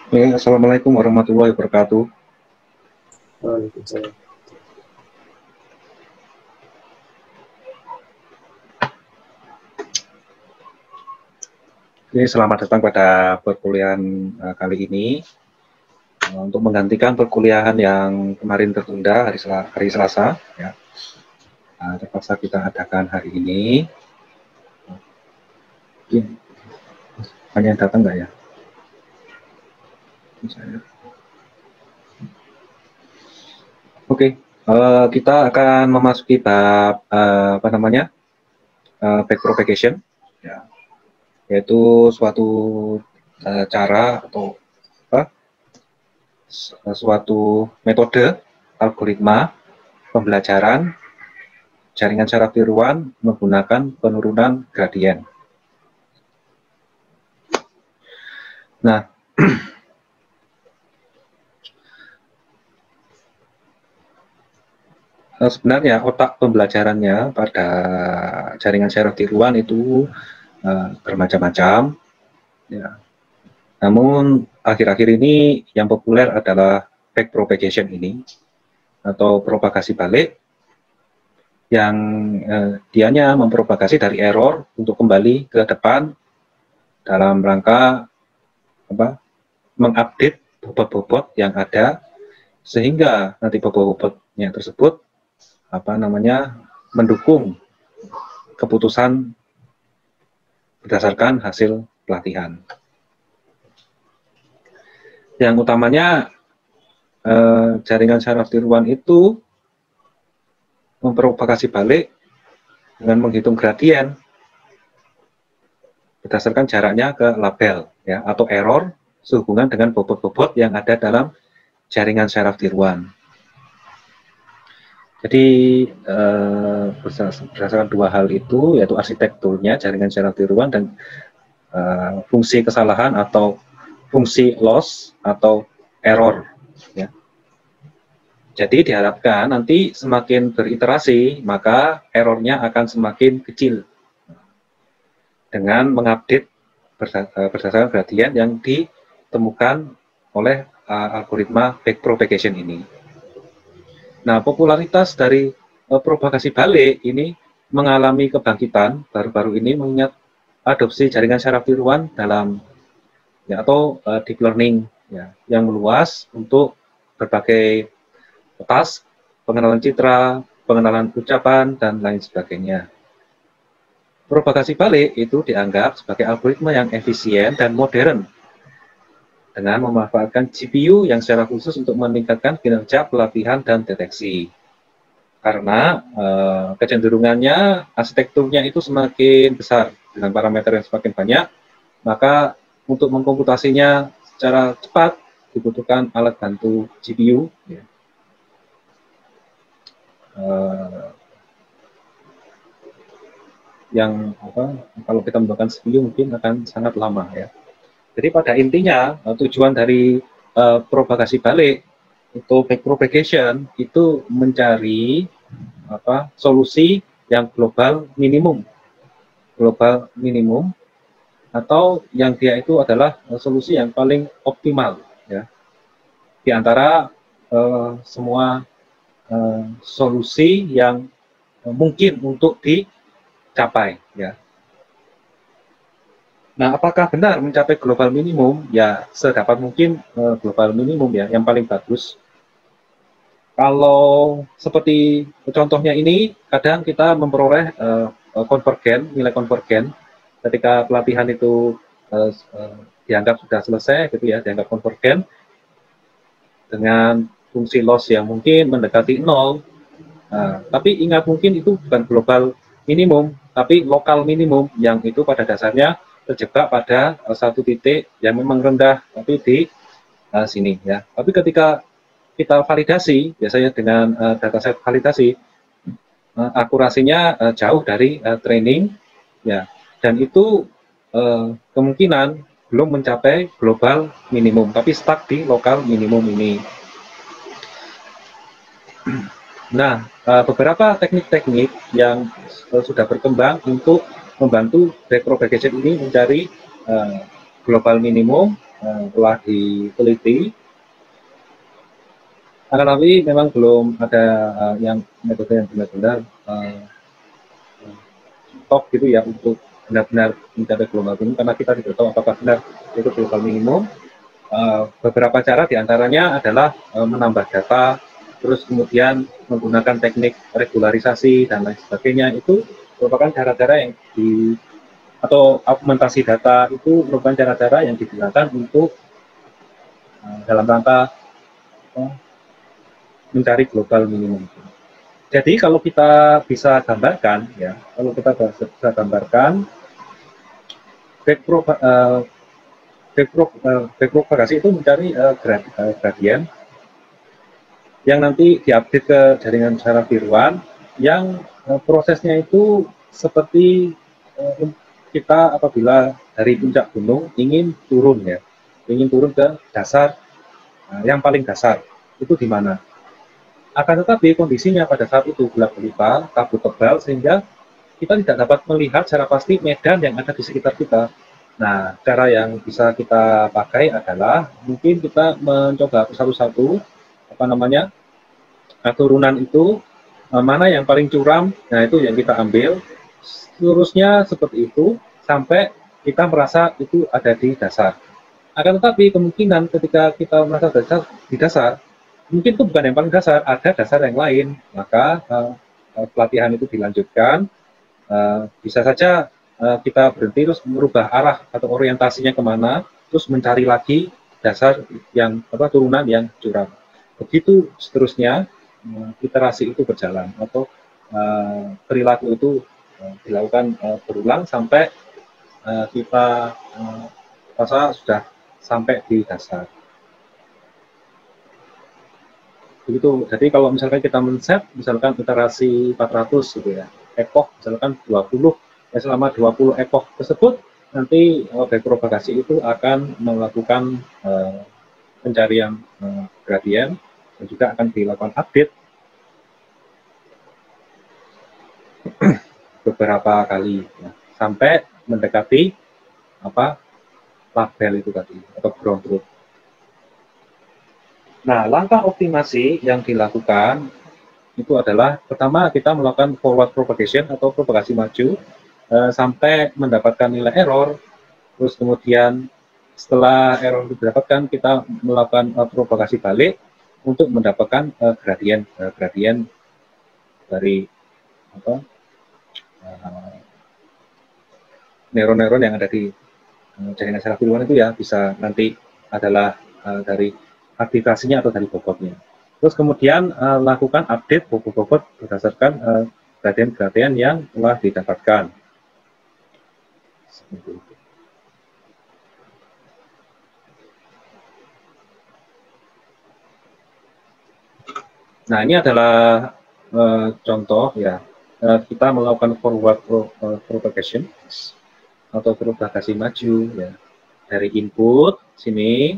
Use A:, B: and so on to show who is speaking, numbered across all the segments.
A: Assalamualaikum warahmatullahi wabarakatuh.
B: Waalaikumsalam.
A: Selamat datang pada perkuliahan kali ini. Untuk menggantikan perkuliahan yang kemarin tertunda hari Selasa, ya. Terpaksa kita adakan hari ini. Banyak yang datang nggak ya? Oke, kita akan memasuki bab back propagation, ya, yaitu suatu cara atau suatu metode algoritma pembelajaran jaringan syaraf tiruan menggunakan penurunan gradien. Nah, sebenarnya otak pembelajarannya pada jaringan syaraf tiruan itu bermacam-macam, ya. Namun akhir-akhir ini yang populer adalah back propagation ini atau propagasi balik, yang dianya mempropagasi dari error untuk kembali ke depan dalam rangka mengupdate bobot-bobot yang ada, sehingga nanti bobot-bobotnya tersebut mendukung keputusan berdasarkan hasil pelatihan. Yang utamanya jaringan syaraf tiruan itu mempropagasi balik dengan menghitung gradien berdasarkan jaraknya ke label, ya, atau error sehubungan dengan bobot-bobot yang ada dalam jaringan syaraf tiruan. Jadi berdasarkan dua hal itu, yaitu arsitekturnya jaringan syaraf tiruan dan fungsi kesalahan atau fungsi loss atau error, ya. Jadi diharapkan nanti semakin beriterasi maka errornya akan semakin kecil dengan mengupdate berdasarkan gradien yang ditemukan oleh algoritma back propagation ini. Nah, popularitas dari propagasi balik ini mengalami kebangkitan baru-baru ini mengingat adopsi jaringan syaraf tiruan dalam atau deep learning, ya, yang meluas untuk berbagai task, pengenalan citra, pengenalan ucapan, dan lain sebagainya. Propagasi balik itu dianggap sebagai algoritma yang efisien dan modern dengan memanfaatkan GPU yang secara khusus untuk meningkatkan kinerja pelatihan dan deteksi. Karena kecenderungannya arsitekturnya itu semakin besar dengan parameter yang semakin banyak, maka untuk mengkomputasinya secara cepat dibutuhkan alat bantu GPU, ya. Yang kalau kita menggunakan CPU mungkin akan sangat lama, ya. Jadi pada intinya tujuan dari propagasi balik itu back propagation itu mencari solusi yang global minimum atau yang dia itu adalah solusi yang paling optimal, ya, di antara semua solusi yang mungkin untuk dicapai, ya. Nah, apakah benar mencapai global minimum? Ya, sedapat mungkin global minimum, ya, yang paling bagus. Kalau seperti contohnya ini, kadang kita memperoleh konvergen, nilai konvergen ketika pelatihan itu dianggap sudah selesai, gitu ya, dianggap konvergen dengan fungsi loss yang mungkin mendekati 0. Tapi ingat, mungkin itu bukan global minimum, tapi lokal minimum yang itu pada dasarnya terjebak pada satu titik yang memang rendah, tapi di sini, ya. Tapi ketika kita validasi, biasanya dengan dataset validasi, akurasinya jauh dari training, ya, dan itu kemungkinan belum mencapai global minimum, tapi stuck di lokal minimum ini. Nah, beberapa teknik-teknik yang sudah berkembang untuk membantu back propagation ini mencari global minimum telah diteliti, akan tapi memang belum ada yang metode yang benar-benar top gitu ya untuk benar-benar mencapai global minimum, karena kita tidak tahu apakah benar itu global minimum. Beberapa cara diantaranya adalah menambah data, terus kemudian menggunakan teknik regularisasi dan lain sebagainya. Itu merupakan cara-cara yang atau augmentasi data itu merupakan cara-cara yang digunakan untuk dalam rangka mencari global minimum. Jadi kalau kita bisa gambarkan, ya, kalau kita bisa gambarkan backpropagasi itu mencari gradien yang nanti diupdate ke jaringan secara biruan, yang prosesnya itu seperti kita apabila dari puncak gunung ingin turun, ya, ingin turun ke dasar yang paling dasar, itu di mana? Akan tetapi kondisinya pada saat itu gelap gulita, kabut tebal, sehingga kita tidak dapat melihat secara pasti medan yang ada di sekitar kita. Nah, cara yang bisa kita pakai adalah mungkin kita mencoba satu-satu turunan itu, mana yang paling curam, nah itu yang kita ambil, seterusnya seperti itu sampai kita merasa itu ada di dasar. Akan tetapi kemungkinan ketika kita merasa di dasar, mungkin itu bukan yang paling dasar, ada dasar yang lain, maka pelatihan itu dilanjutkan. Bisa saja kita berhenti terus merubah arah atau orientasinya kemana, terus mencari lagi dasar yang turunan yang curam. Begitu seterusnya, iterasi itu berjalan atau perilaku itu dilakukan berulang sampai kita rasa sudah sampai di dasar. Begitu. Jadi kalau misalkan kita men-set, misalkan iterasi 400 gitu ya, epoch misalkan 20, ya selama 20 epoch tersebut nanti backpropagasi itu akan melakukan pencarian gradien dan juga akan dilakukan update beberapa kali ya, sampai mendekati label itu tadi atau ground truth. Nah, langkah optimasi yang dilakukan itu adalah pertama kita melakukan forward propagation atau propagasi maju sampai mendapatkan nilai error. Terus kemudian setelah error didapatkan, kita melakukan propagasi balik untuk mendapatkan gradien dari neuron-neuron yang ada di jaringan saraf biruan itu ya, bisa nanti adalah dari aktivasinya atau dari bobotnya. Terus kemudian lakukan update bobot-bobot berdasarkan gradien-gradien yang telah didapatkan. Seperti itu. Nah, ini adalah contoh ya, kita melakukan forward propagation atau propagasi maju ya, dari input sini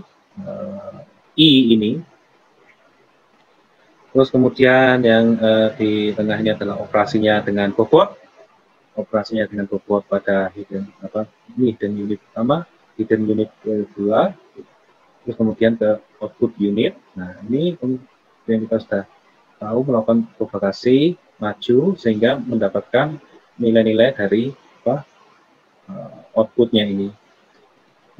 A: I ini, terus kemudian yang di tengahnya adalah operasinya dengan bobot, pada hidden unit pertama, hidden unit kedua, terus kemudian ke output unit. Nah, ini yang kita sudah tahu melakukan propagasi maju sehingga mendapatkan nilai-nilai dari outputnya ini.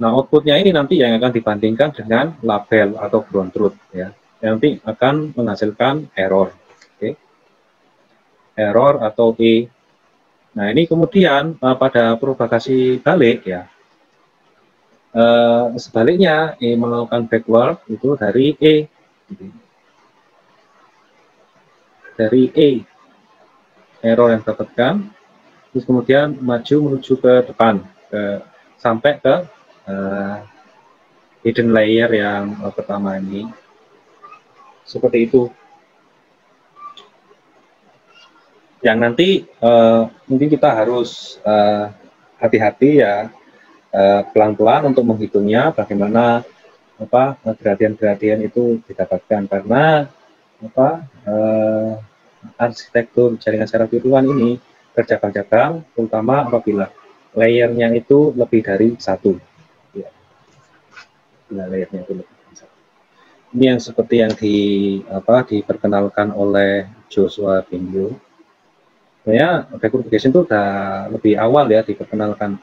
A: Nah, outputnya ini nanti yang akan dibandingkan dengan label atau ground truth ya, yang nanti akan menghasilkan error, error atau E. Nah, ini kemudian pada propagasi balik ya, sebaliknya melakukan backward itu dari E, error yang didapatkan, terus kemudian maju menuju ke depan sampai ke hidden layer yang pertama ini, seperti itu. Yang nanti mungkin kita harus hati-hati ya, pelan-pelan untuk menghitungnya bagaimana gradien-gradien itu didapatkan, karena arsitektur jaringan saraf biruan ini bercabang-cabang, terutama apabila layernya itu lebih dari satu. Ya. Nah, layarnya itu lebih besar. Ini yang seperti yang diperkenalkan oleh Joshua Bengio. Ya, backward propagation itu sudah lebih awal ya diperkenalkan.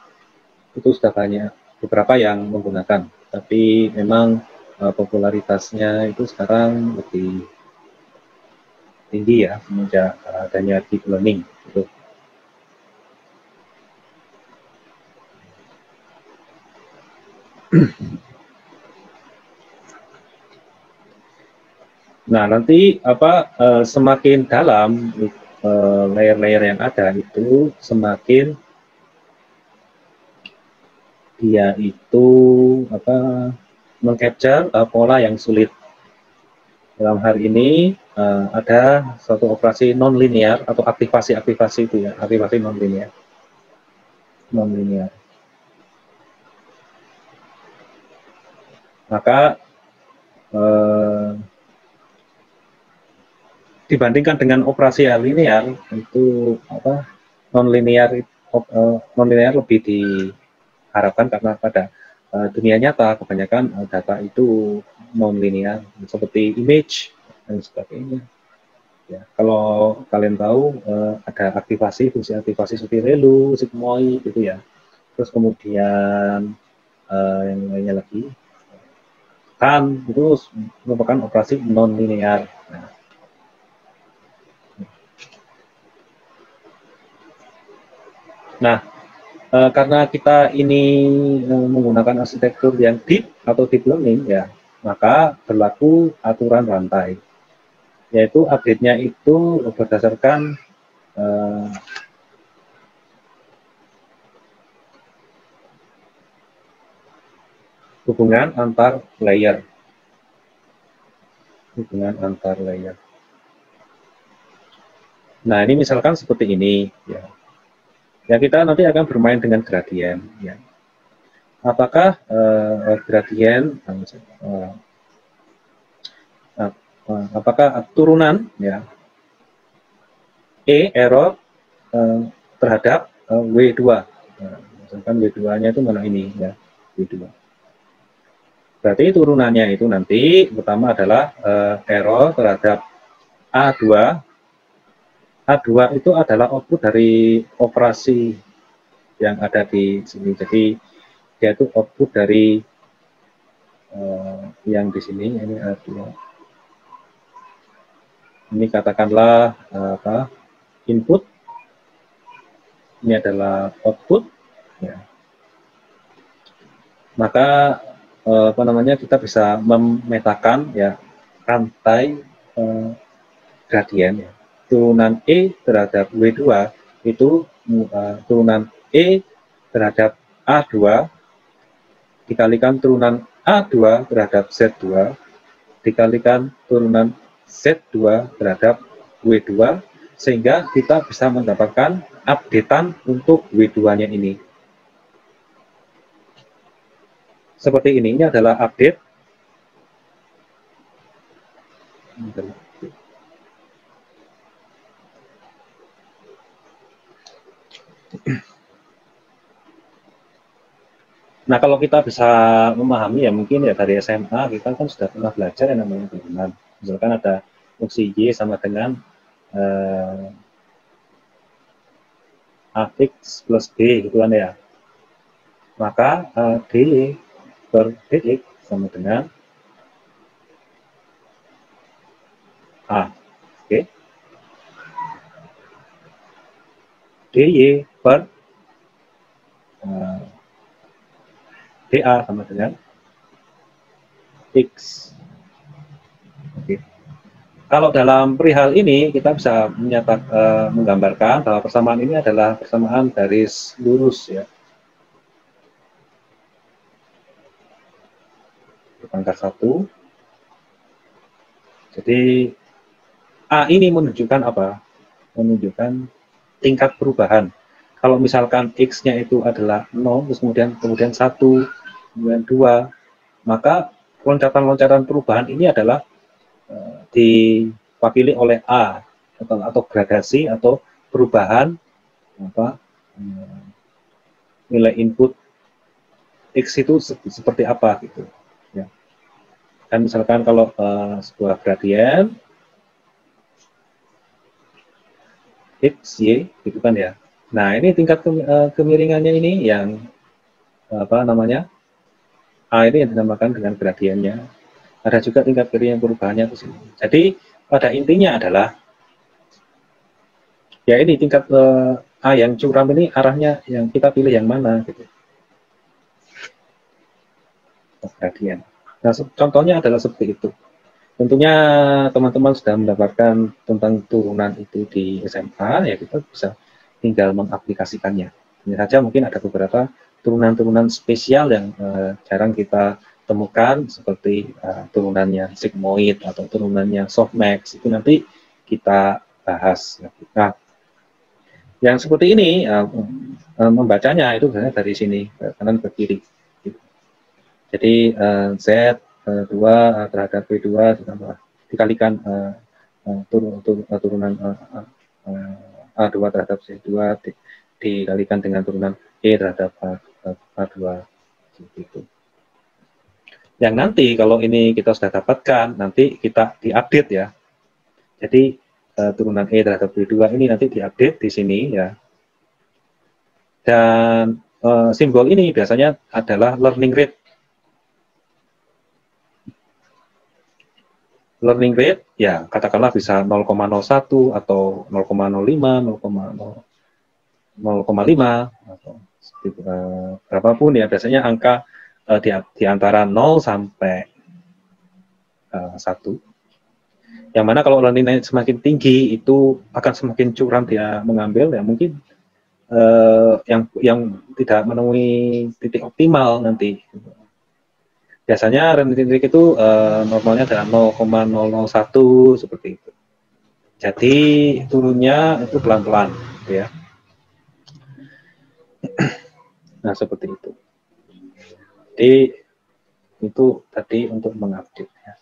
A: Itu sudah banyak beberapa yang menggunakan, tapi memang popularitasnya itu sekarang lebih tinggi ya semenjak adanya deep learning gitu. Nah, nanti semakin dalam layer-layer yang ada itu, semakin dia itu mengcapture pola yang sulit. Dalam hal ini ada suatu operasi non-linear atau aktivasi-aktivasi itu ya, aktivasi non-linear. Maka dibandingkan dengan operasi linear itu non-linear lebih diharapkan karena pada dunia nyata kebanyakan data itu non-linear seperti image dan sebagainya. Ya, kalau kalian tahu ada fungsi aktivasi seperti relu, sigmoid gitu ya. Terus kemudian yang lainnya lagi kan itu merupakan operasi non-linear. Nah, karena kita ini menggunakan arsitektur yang deep atau deep learning ya, maka berlaku aturan rantai, yaitu update-nya itu berdasarkan hubungan antar layer. Nah, ini misalkan seperti ini ya. Ya, kita nanti akan bermain dengan gradien ya. Apakah gradien apakah turunan ya error terhadap W2. Misalkan W2-nya itu mana ini ya, W2. Berarti turunannya itu nanti pertama adalah error terhadap A2. A2 itu adalah output dari operasi yang ada di sini. Jadi dia itu output dari yang di sini, ini A2. Ini katakanlah input, ini adalah output ya. Maka kita bisa memetakan ya rantai gradien ya. Turunan E terhadap W2 itu turunan E terhadap A2 dikalikan turunan A2 terhadap Z2 dikalikan turunan Z2 terhadap W2 sehingga kita bisa mendapatkan updatean untuk W2-nya ini. Seperti ini adalah update. Nah, kalau kita bisa memahami ya mungkin ya dari SMA kita kan sudah pernah belajar yang namanya turunan. Misalkan ada fungsi Y sama dengan AX plus B gitu kan ya. Maka DY per DX sama dengan A. Oke. DY per DA sama dengan X. Oke. Kalau dalam perihal ini kita bisa menggambarkan bahwa persamaan ini adalah persamaan garis lurus ya. Pangkat 1. Jadi A ini menunjukkan apa? Menunjukkan tingkat perubahan. Kalau misalkan X-nya itu adalah 0, terus kemudian 1, kemudian 2, maka loncatan-loncatan perubahan ini adalah diwakili oleh A atau gradasi atau perubahan nilai input X itu seperti apa gitu ya. Dan misalkan kalau sebuah gradien x, y, gitu kan ya. Nah, ini tingkat kemiringannya ini yang apa namanya? A ini yang dinamakan dengan gradiennya. Ada juga tingkat kemiringan perubahannya di sini. Jadi, pada intinya adalah ya ini tingkat A yang curam ini arahnya yang kita pilih yang mana gitu. Gradien. Nah, contohnya adalah seperti itu. Tentunya teman-teman sudah mendapatkan tentang turunan itu di SMA, ya kita bisa tinggal mengaplikasikannya. Ini saja mungkin ada beberapa turunan-turunan spesial yang jarang kita temukan, seperti turunannya sigmoid atau turunannya softmax, itu nanti kita bahas. Nah, yang seperti ini, membacanya itu biasanya dari sini, ke kanan ke kiri. Jadi Z2 terhadap B2 dikalikan turunan A2 terhadap C2 dikalikan dengan turunan E terhadap A2 gitu. Yang nanti kalau ini kita sudah dapatkan, nanti kita diupdate ya. Jadi turunan E terhadap B2 ini nanti diupdate di sini ya. Dan simbol ini biasanya adalah learning rate. Learning rate ya katakanlah bisa 0,01 atau 0,05, 0,5 atau berapapun ya, biasanya angka di antara 0 sampai 1. Yang mana kalau learning rate semakin tinggi itu akan semakin curam dia mengambil ya, mungkin yang tidak menemui titik optimal nanti. Biasanya learning rate itu normalnya adalah 0,001 seperti itu. Jadi turunnya itu pelan-pelan, gitu ya. Nah seperti itu. Jadi itu tadi untuk mengupdate. Ya.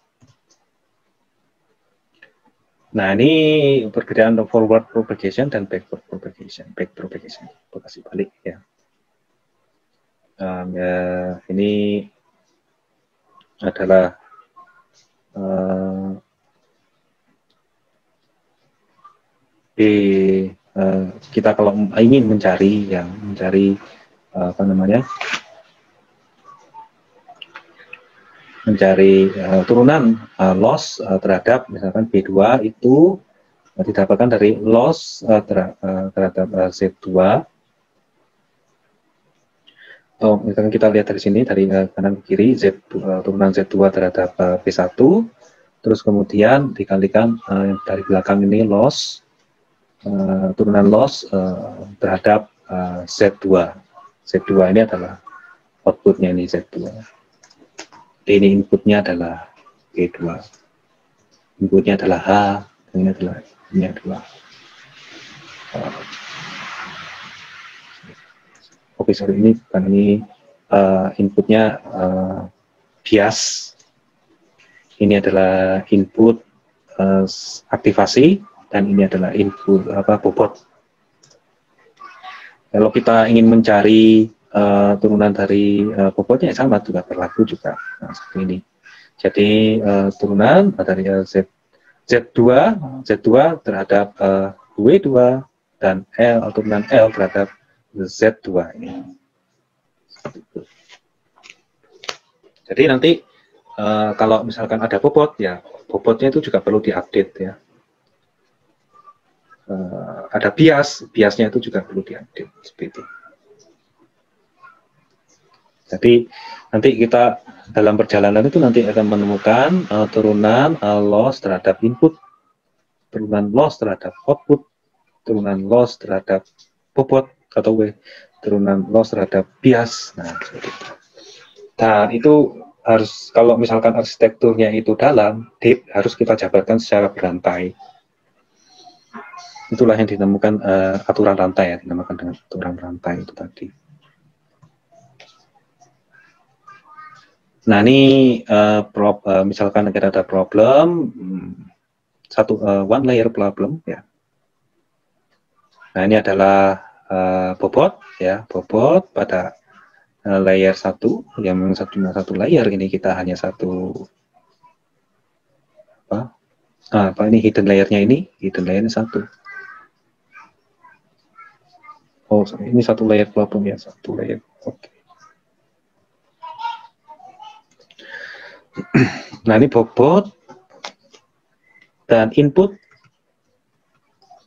A: Nah ini perbedaan forward propagation dan backward propagation, back propagation, propagasi balik ya. Ini adalah kita kalau ingin mencari apa namanya, mencari turunan loss terhadap misalkan B2 itu didapatkan dari loss terhadap Z2. Oh, misalkan kita lihat dari sini, dari kanan ke kiri, turunan Z2 terhadap P1, terus kemudian dikalikan dari belakang ini loss, turunan loss terhadap Z2. Z2 ini adalah outputnya, ini Z2. Ini inputnya adalah P2. Inputnya adalah H, ini adalah oke, sorry, ini bukan ini inputnya bias. Ini adalah input aktivasi dan ini adalah input bobot. Kalau kita ingin mencari turunan dari bobotnya sama juga berlaku juga. Nah, seperti ini. Jadi turunan dari Z2 terhadap W2 dan turunan L terhadap Z2 ini. Jadi nanti kalau misalkan ada bobot ya, bobotnya itu juga perlu diupdate ya. Ada biasnya itu juga perlu diupdate seperti itu. Jadi nanti kita dalam perjalanan itu nanti akan menemukan turunan loss terhadap input, turunan loss terhadap output, turunan loss terhadap bobot atau turunan loss terhadap bias. Nah, seperti itu. Dan itu harus, kalau misalkan arsitekturnya itu dalam, deep, harus kita jabarkan secara berantai. Itulah yang ditemukan aturan rantai ya, dinamakan dengan aturan rantai itu tadi. Nah ini misalkan kita ada problem one layer problem ya. Nah ini adalah bobot ya, bobot pada layer 1 yang satu layer, ini kita hanya satu Apa ini hidden layernya ini? Hidden layernya 1. Oh, ini 1 layer problem ya, 1 layer. Oke. Nah, ini bobot dan input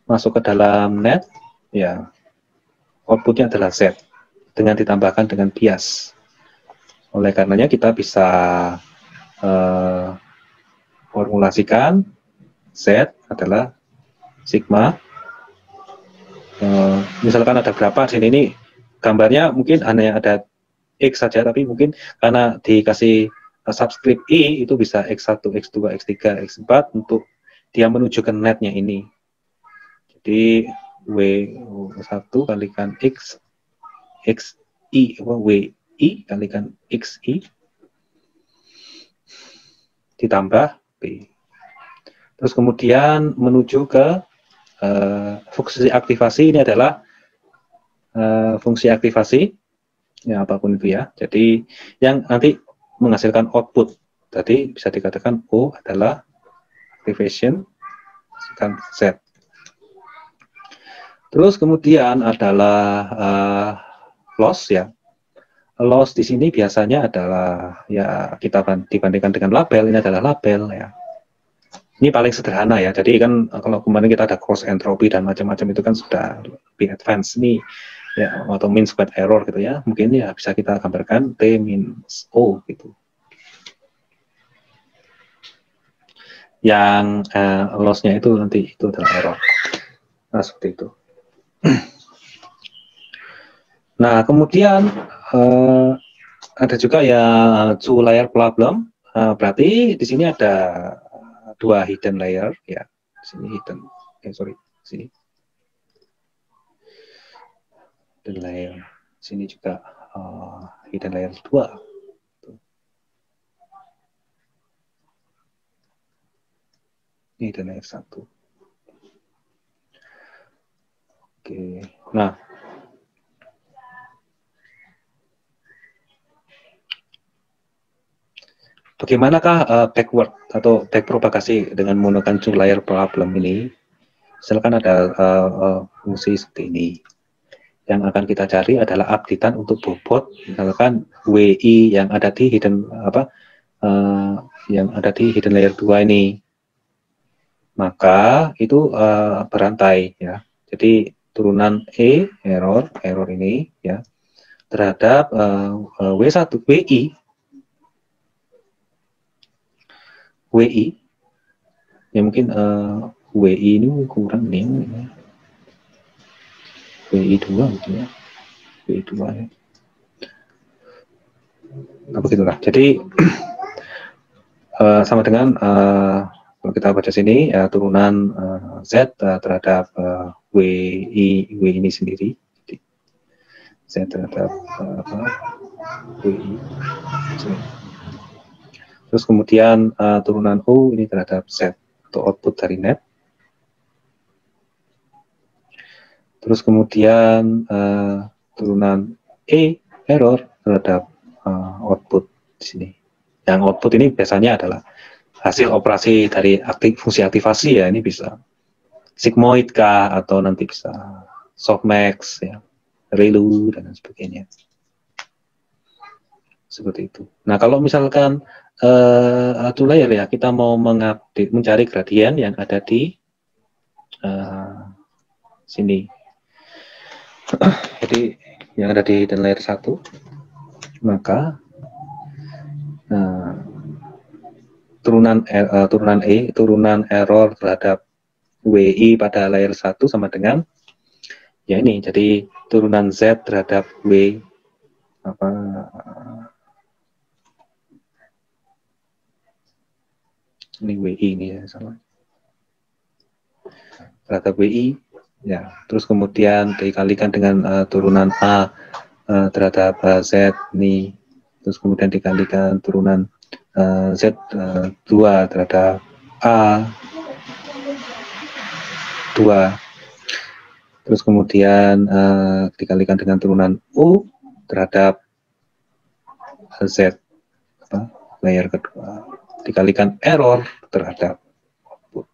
A: masuk ke dalam net, ya. Outputnya adalah Z dengan ditambahkan dengan bias. Oleh karenanya kita bisa formulasikan Z adalah sigma. Misalkan ada berapa di sini, ini gambarnya mungkin hanya ada X saja, tapi mungkin karena dikasih subscript I itu bisa X1, X2, X3, X4 untuk dia menuju ke netnya ini. Jadi W1 kalikan X, XI, WI kalikan XI ditambah B. Terus kemudian menuju ke fungsi aktivasi, ini adalah fungsi aktivasi, ya apapun itu ya. Jadi yang nanti menghasilkan output, tadi bisa dikatakan O adalah activation, Z. Terus kemudian adalah loss ya. Loss di sini biasanya adalah ya kita dibandingkan dengan label, ini adalah label ya. Ini paling sederhana ya. Jadi kan kalau kemarin kita ada cross entropy dan macam-macam itu kan sudah lebih advance nih ya, atau mean squared error gitu ya. Mungkin ya bisa kita gambarkan T minus O gitu. Yang loss-nya itu nanti itu adalah error. Nah, seperti itu. Nah, kemudian ada juga ya two layer problem. Berarti di sini ada 2 hidden layer ya. Di sini hidden, sorry, sini hidden layer. Sini juga hidden layer 2. Ini hidden layer 1. Oke. Nah, bagaimanakah backward atau backpropagasi dengan menggunakan two layer problem ini? Misalkan ada fungsi seperti ini. Yang akan kita cari adalah updatean untuk bobot, misalkan WI yang ada di hidden yang ada di hidden layer 2 ini. Maka itu berantai ya. Jadi turunan error ini ya terhadap W1 WI ya mungkin WI ini kurang nih WI 2 gitu ya, WI 2 ya. Nah, begitulah. Jadi sama dengan kalau kita baca sini ya, turunan Z terhadap WI ini sendiri. Jadi, Z terhadap WI. Terus kemudian turunan O ini terhadap Z atau output dari net. Terus kemudian turunan error terhadap output di sini. Yang output ini biasanya adalah hasil operasi dari fungsi aktivasi ya, ini bisa sigmoid kah atau nanti bisa softmax ya, relu dan sebagainya. Seperti itu. Nah, kalau misalkan two layer ya, kita mau mengupdate, mencari gradien yang ada di sini. Jadi yang ada di hidden layer 1, maka turunan error terhadap WI pada layer 1 sama dengan ya ini, jadi turunan Z terhadap ini WI ini ya, salah terhadap WI ya, terus kemudian dikalikan dengan turunan A terhadap Z ini, terus kemudian dikalikan turunan Z2 terhadap A2, terus kemudian dikalikan dengan turunan U terhadap Z layer kedua, dikalikan error terhadap output.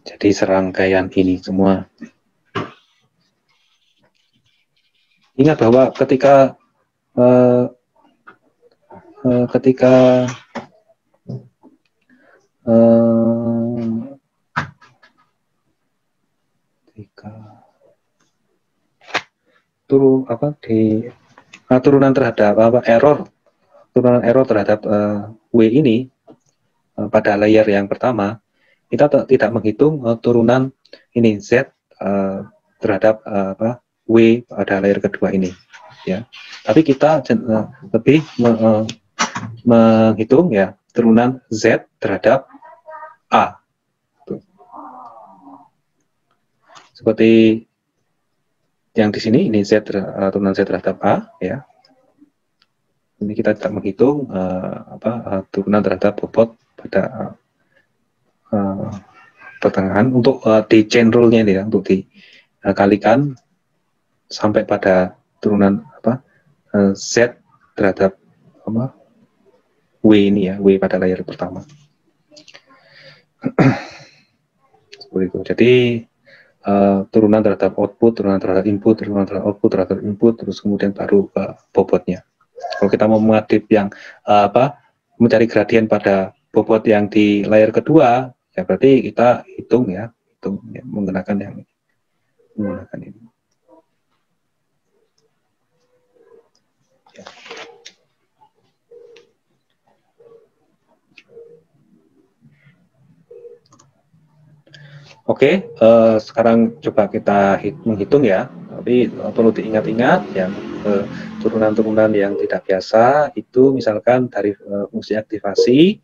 A: Jadi serangkaian ini semua. Ingat bahwa ketika turunan terhadap turunan error terhadap W ini pada layer yang pertama, kita tidak menghitung turunan ini Z terhadap W pada layer kedua ini, ya. Tapi kita lebih menghitung ya turunan Z terhadap A. Tuh. Seperti yang di sini, ini Z turunan Z terhadap A, ya. Ini kita tidak menghitung turunan terhadap bobot pada pertengahan untuk di chain rule-nya ini ya, untuk dikalikan sampai pada turunan Z terhadap W ini ya, W pada layer pertama. Seperti itu. Jadi turunan terhadap output, turunan terhadap input, turunan terhadap output, terhadap input, terus kemudian baru bobotnya. Kalau kita mau mengadip yang mencari gradien pada bobot yang di layer kedua, ya berarti kita hitung ya, menggunakan yang ini. Menggunakan ini. Ya. Oke, sekarang coba kita menghitung ya. Tapi perlu diingat-ingat ya, turunan-turunan yang tidak biasa itu misalkan dari fungsi aktivasi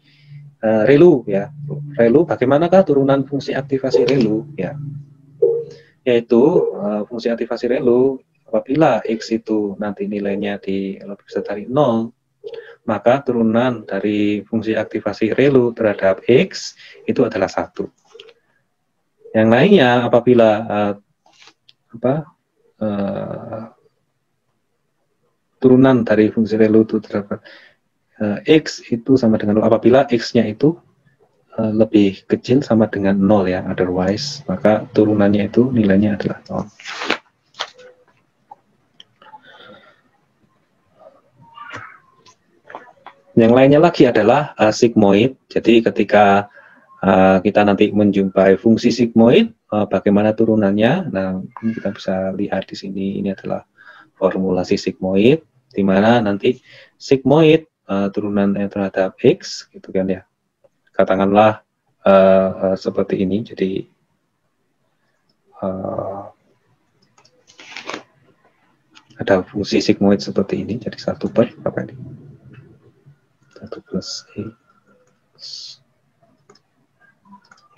A: ReLU ya. ReLU, bagaimanakah turunan fungsi aktivasi ReLU ya? Yaitu fungsi aktivasi ReLU apabila X itu nanti nilainya lebih besar dari 0, maka turunan dari fungsi aktivasi ReLU terhadap X itu adalah 1. Yang lainnya apabila turunan dari fungsi ReLU itu terhadap X itu sama dengan 0, apabila X-nya itu lebih kecil sama dengan 0 ya, otherwise maka turunannya itu nilainya adalah 0. Yang lainnya lagi adalah sigmoid. Jadi ketika kita nanti menjumpai fungsi sigmoid, bagaimana turunannya? Nah, kita bisa lihat di sini, ini adalah formulasi sigmoid, di mana nanti sigmoid turunan terhadap X, gitu kan ya. Katakanlah seperti ini, jadi ada fungsi sigmoid seperti ini, jadi 1 per apa ini? 1 plus E.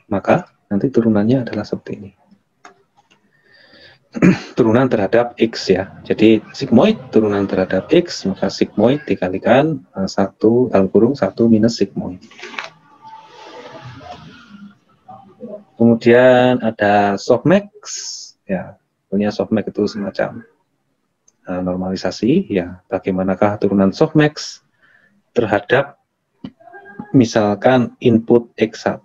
A: Maka nanti turunannya adalah seperti ini. Turunan terhadap X ya. Jadi sigmoid turunan terhadap X, maka sigmoid dikalikan 1 dalam kurung 1 minus sigmoid. Kemudian ada softmax ya. Punya softmax itu semacam normalisasi ya. Bagaimanakah turunan softmax terhadap misalkan input X1.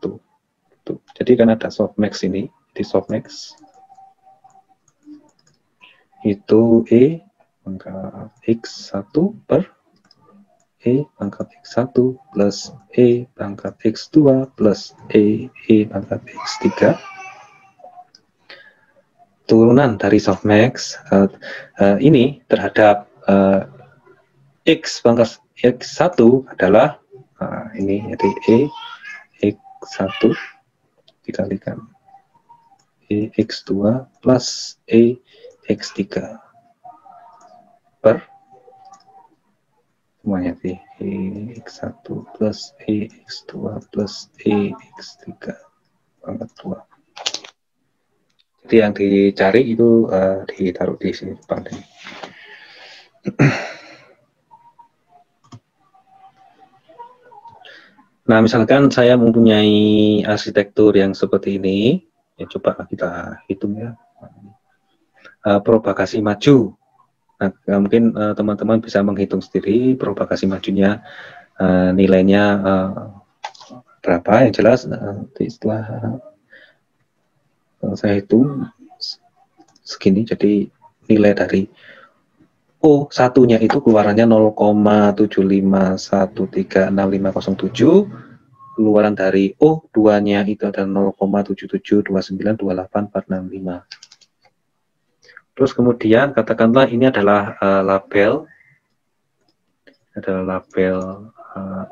A: Jadi kan ada softmax ini, di softmax itu E pangkat X1 per E pangkat X1 plus E pangkat X2 plus E pangkat X3. Turunan dari softmax ini terhadap X pangkat X1 adalah ini, jadi E X1 dikalikan X2 plus X3 per semuanya X1 plus X2 plus X3 pangkat 2. Jadi yang dicari itu ditaruh di sini depan. Nah, misalkan saya mempunyai arsitektur yang seperti ini, ya coba kita hitung ya, propagasi maju. Nah, mungkin teman-teman bisa menghitung sendiri propagasi majunya, nilainya berapa. Yang jelas setelah saya hitung segini, jadi nilai dari O satunya itu keluarannya 0,75136507, keluaran dari O 2-nya itu adalah 0,77292845. Terus kemudian katakanlah ini adalah label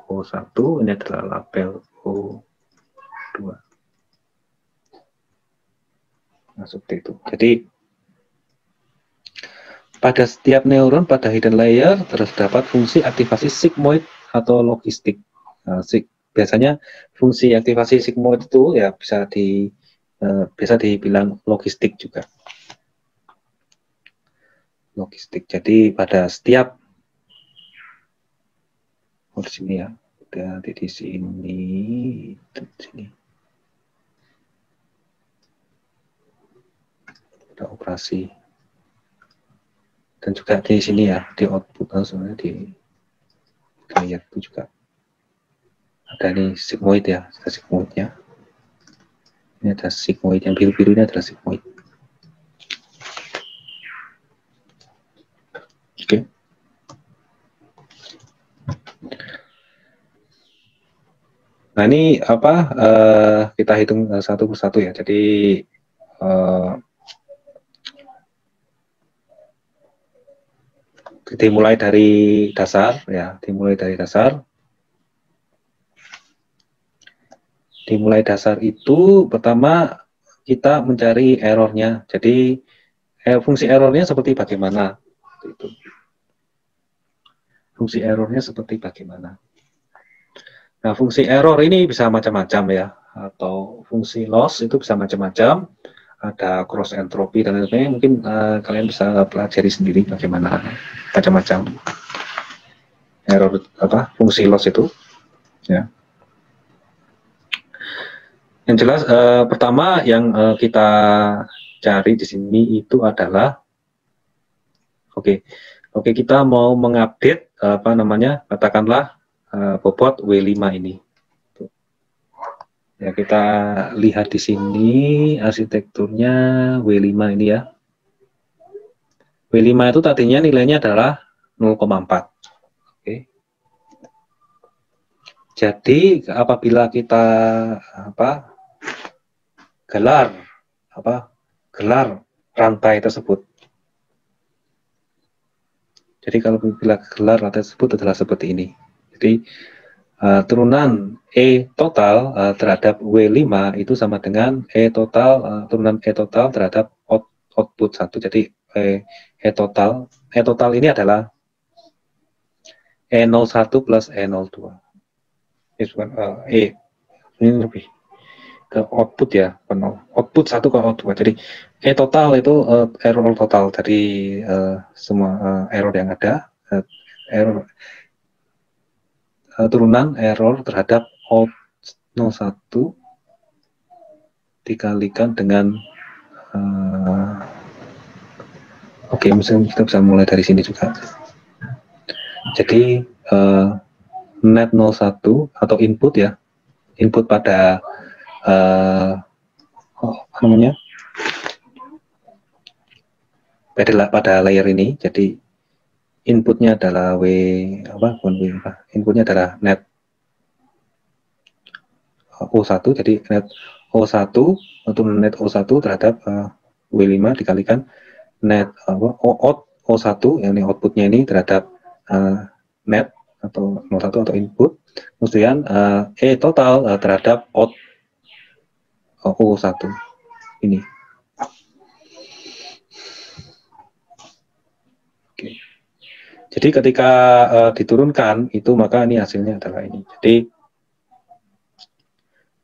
A: O1, ini adalah label O2. Nah, seperti itu. Jadi pada setiap neuron pada hidden layer terdapat fungsi aktivasi sigmoid atau logistik. Nah, biasanya fungsi aktivasi sigmoid itu ya bisa dibilang logistik juga. Logistik. Jadi pada setiap di sini ya, di sini. Ada operasi. Dan juga di sini ya, di output langsung di layer itu juga ada nih sigmoid ya, ada sigmoidnya. Ini ada sigmoid, yang biru-biru ini adalah sigmoid. Oke. Nah ini apa? Kita hitung satu persatu ya. Jadi dimulai dari dasar ya, dimulai dari dasar. Dimulai dasar itu pertama kita mencari errornya. Jadi fungsi errornya seperti bagaimana? Itu. Fungsi errornya seperti bagaimana? Nah, fungsi error ini bisa macam-macam ya, atau fungsi loss itu bisa macam-macam. Ada cross entropy dan lain-lain. Mungkin kalian bisa pelajari sendiri bagaimana macam-macam error fungsi loss itu. Ya. Yang jelas pertama yang kita cari di sini itu adalah oke, kita mau mengupdate katakanlah bobot W5 ini. Ya, kita lihat di sini arsitekturnya W5 ini ya. W5 itu tadinya nilainya adalah 0,4. Oke. Jadi apabila kita gelar rantai tersebut. Jadi kalau bila gelar rantai tersebut adalah seperti ini. Jadi turunan E total terhadap W5 itu sama dengan E total turunan E total terhadap output 1. Jadi E total ini adalah E01 plus E02. Ini lebih ke output ya, output 1 ke output 2. Jadi E total itu error total dari semua error yang ada, error turunan error terhadap out 01 dikalikan dengan oke, misalnya kita bisa mulai dari sini juga. Jadi net 01 atau input ya, input pada pada layer ini. Jadi inputnya adalah inputnya adalah net O1, jadi net O1 untuk net O1 terhadap W5 dikalikan net O1 yang ini outputnya ini terhadap net atau 01 atau input, kemudian E total terhadap out O1 ini. Oke. Jadi ketika diturunkan itu maka ini hasilnya adalah ini. Jadi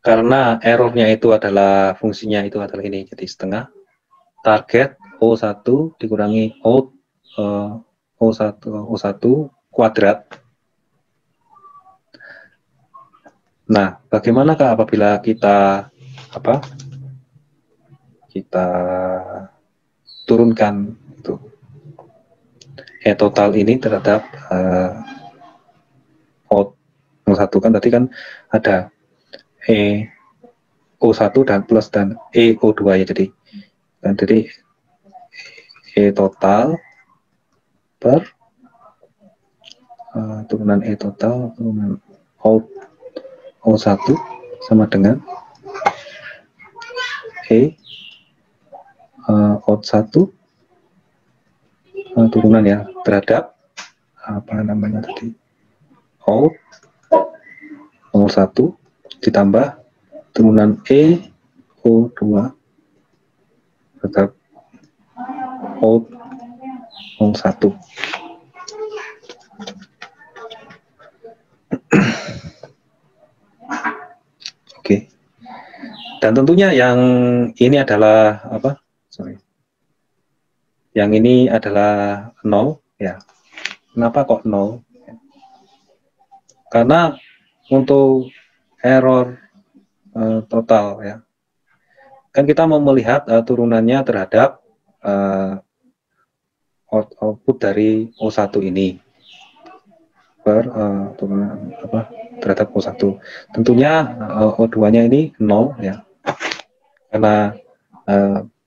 A: karena errornya itu adalah fungsinya itu adalah ini, jadi setengah target O1 dikurangi O1 kuadrat. Nah, bagaimanakah apabila kita kita turunkan itu E total ini terhadap out 01 kan tadi kan ada E O1 dan plus dan EO2 ya, jadi E total per turunan E total turunan out O1 sama dengan E out 1 turunan ya terhadap apa namanya tadi out nomor 1 ditambah turunan EO2 terhadap out nomor 1. Oke. Dan tentunya yang ini adalah apa? Sorry. Yang ini adalah 0 ya. Kenapa kok 0? Karena untuk error total ya. Kan kita mau melihat turunannya terhadap output dari O1 ini per turunan apa terhadap O1. Tentunya O2-nya ini 0 ya. Karena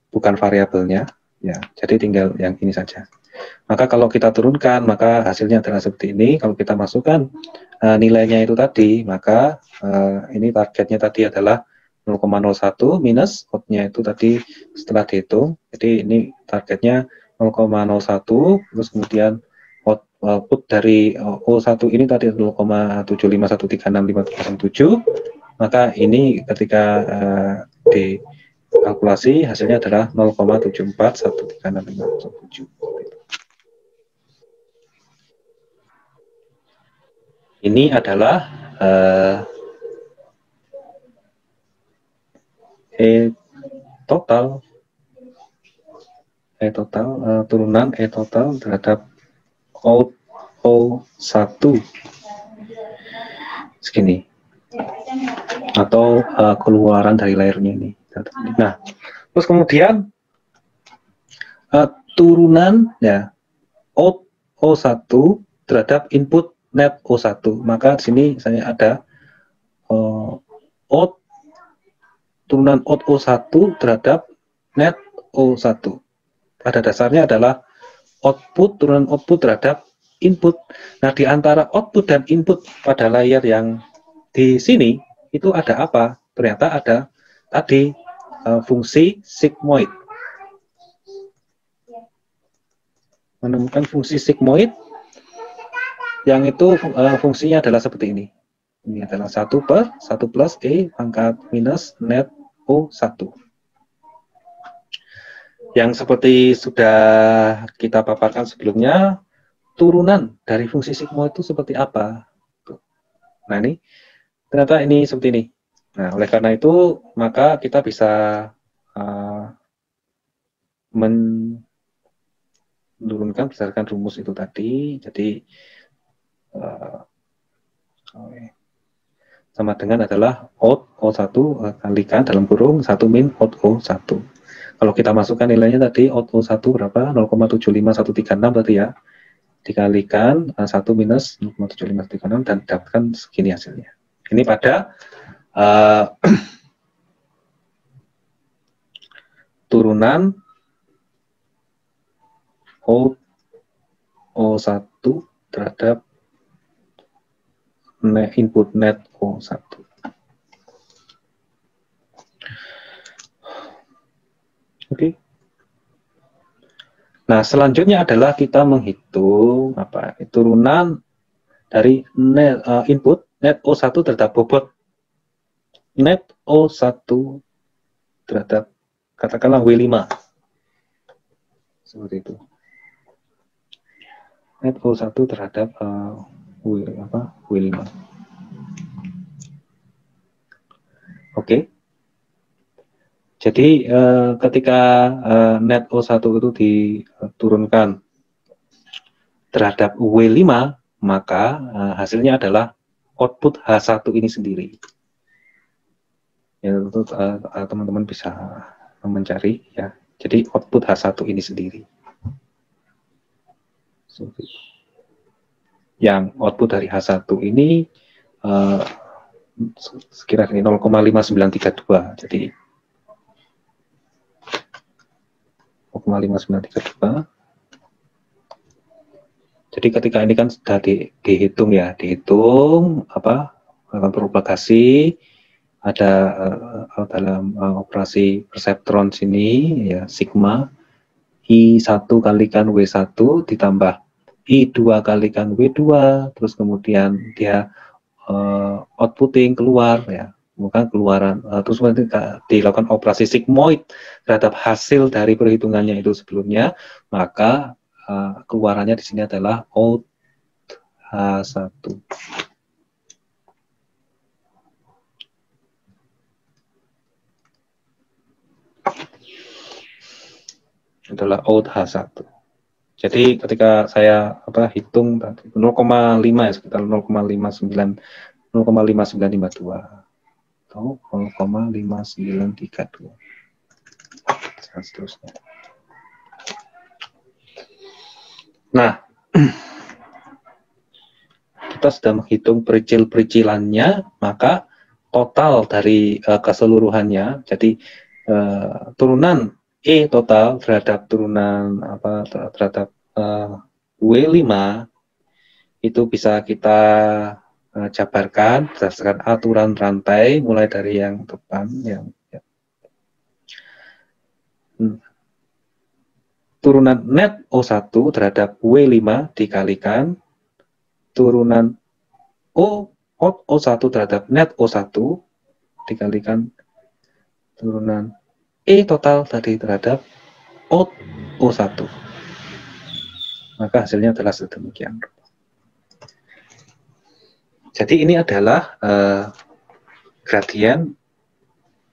A: bukan variabelnya ya. Jadi tinggal yang ini saja. Maka kalau kita turunkan maka hasilnya adalah seperti ini. Kalau kita masukkan nilainya itu tadi, maka ini targetnya tadi adalah 0,01 minus outnya itu tadi setelah dihitung. Jadi ini targetnya 0,01 terus kemudian output dari O1 ini tadi 0,7513657, maka ini ketika dikalkulasi hasilnya adalah 0,7413657. Ini adalah total turunan total terhadap out O1 segini atau keluaran dari layernya ini. Nah, terus kemudian turunan ya out O1 terhadap input net O1. Maka di sini saya ada out turunan out O1 terhadap net O1. Pada dasarnya adalah output turunan output terhadap input. Nah, di antara output dan input pada layer yang di sini itu ada apa? Ternyata ada tadi fungsi sigmoid. Menemukan fungsi sigmoid yang itu fungsinya adalah seperti ini. Ini adalah 1 per 1 plus E pangkat minus net O1. Yang seperti sudah kita paparkan sebelumnya, turunan dari fungsi sigmoid itu seperti apa? Nah, ini ternyata ini seperti ini. Nah, oleh karena itu, maka kita bisa menurunkan berdasarkan rumus itu tadi. Jadi sama dengan adalah out O1 kalikan dalam kurung 1 min out O1. Kalau kita masukkan nilainya tadi out O1 berapa? 0,75136 berarti ya. Dikalikan 1 minus 0,75136 dan dapatkan segini hasilnya. Ini pada turunan out O1 terhadap input net O1. Oke. Nah, selanjutnya adalah kita menghitung apa? Turunan dari net, input net O1 terhadap bobot net O1 terhadap katakanlah W5. Seperti itu. Net O1 terhadap W5. Oke. Jadi ketika net O1 itu diturunkan terhadap W5, maka hasilnya adalah output H1 ini sendiri. Ya, tentu teman-teman bisa mencari ya. Jadi output H1 ini sendiri. Yang output dari H1 ini sekira ini 0,5932. Jadi 0,5932. Jadi ketika ini kan sudah dihitung ya, dihitung apa propagasi ada dalam operasi perseptron sini ya sigma I1 kalikan W1 ditambah I2 kalikan W2, terus kemudian dia outputting keluar ya, bukan keluaran terus dilakukan operasi sigmoid terhadap hasil dari perhitungannya itu sebelumnya, maka keluarannya di sini adalah out H1 adalah out H1. Jadi ketika saya hitung tadi 0,5 ya, sekitar 0,5952 atau 0,5932 dan seterusnya. Nah, kita sudah menghitung pericil-pericilannya, maka total dari keseluruhannya, jadi turunan E total terhadap turunan terhadap W5 itu bisa kita jabarkan berdasarkan aturan rantai mulai dari yang depan yang turunan net O1 terhadap W5 dikalikan turunan O1 terhadap net O1 dikalikan turunan E total tadi terhadap O1. Maka hasilnya adalah sedemikian. Jadi ini adalah gradien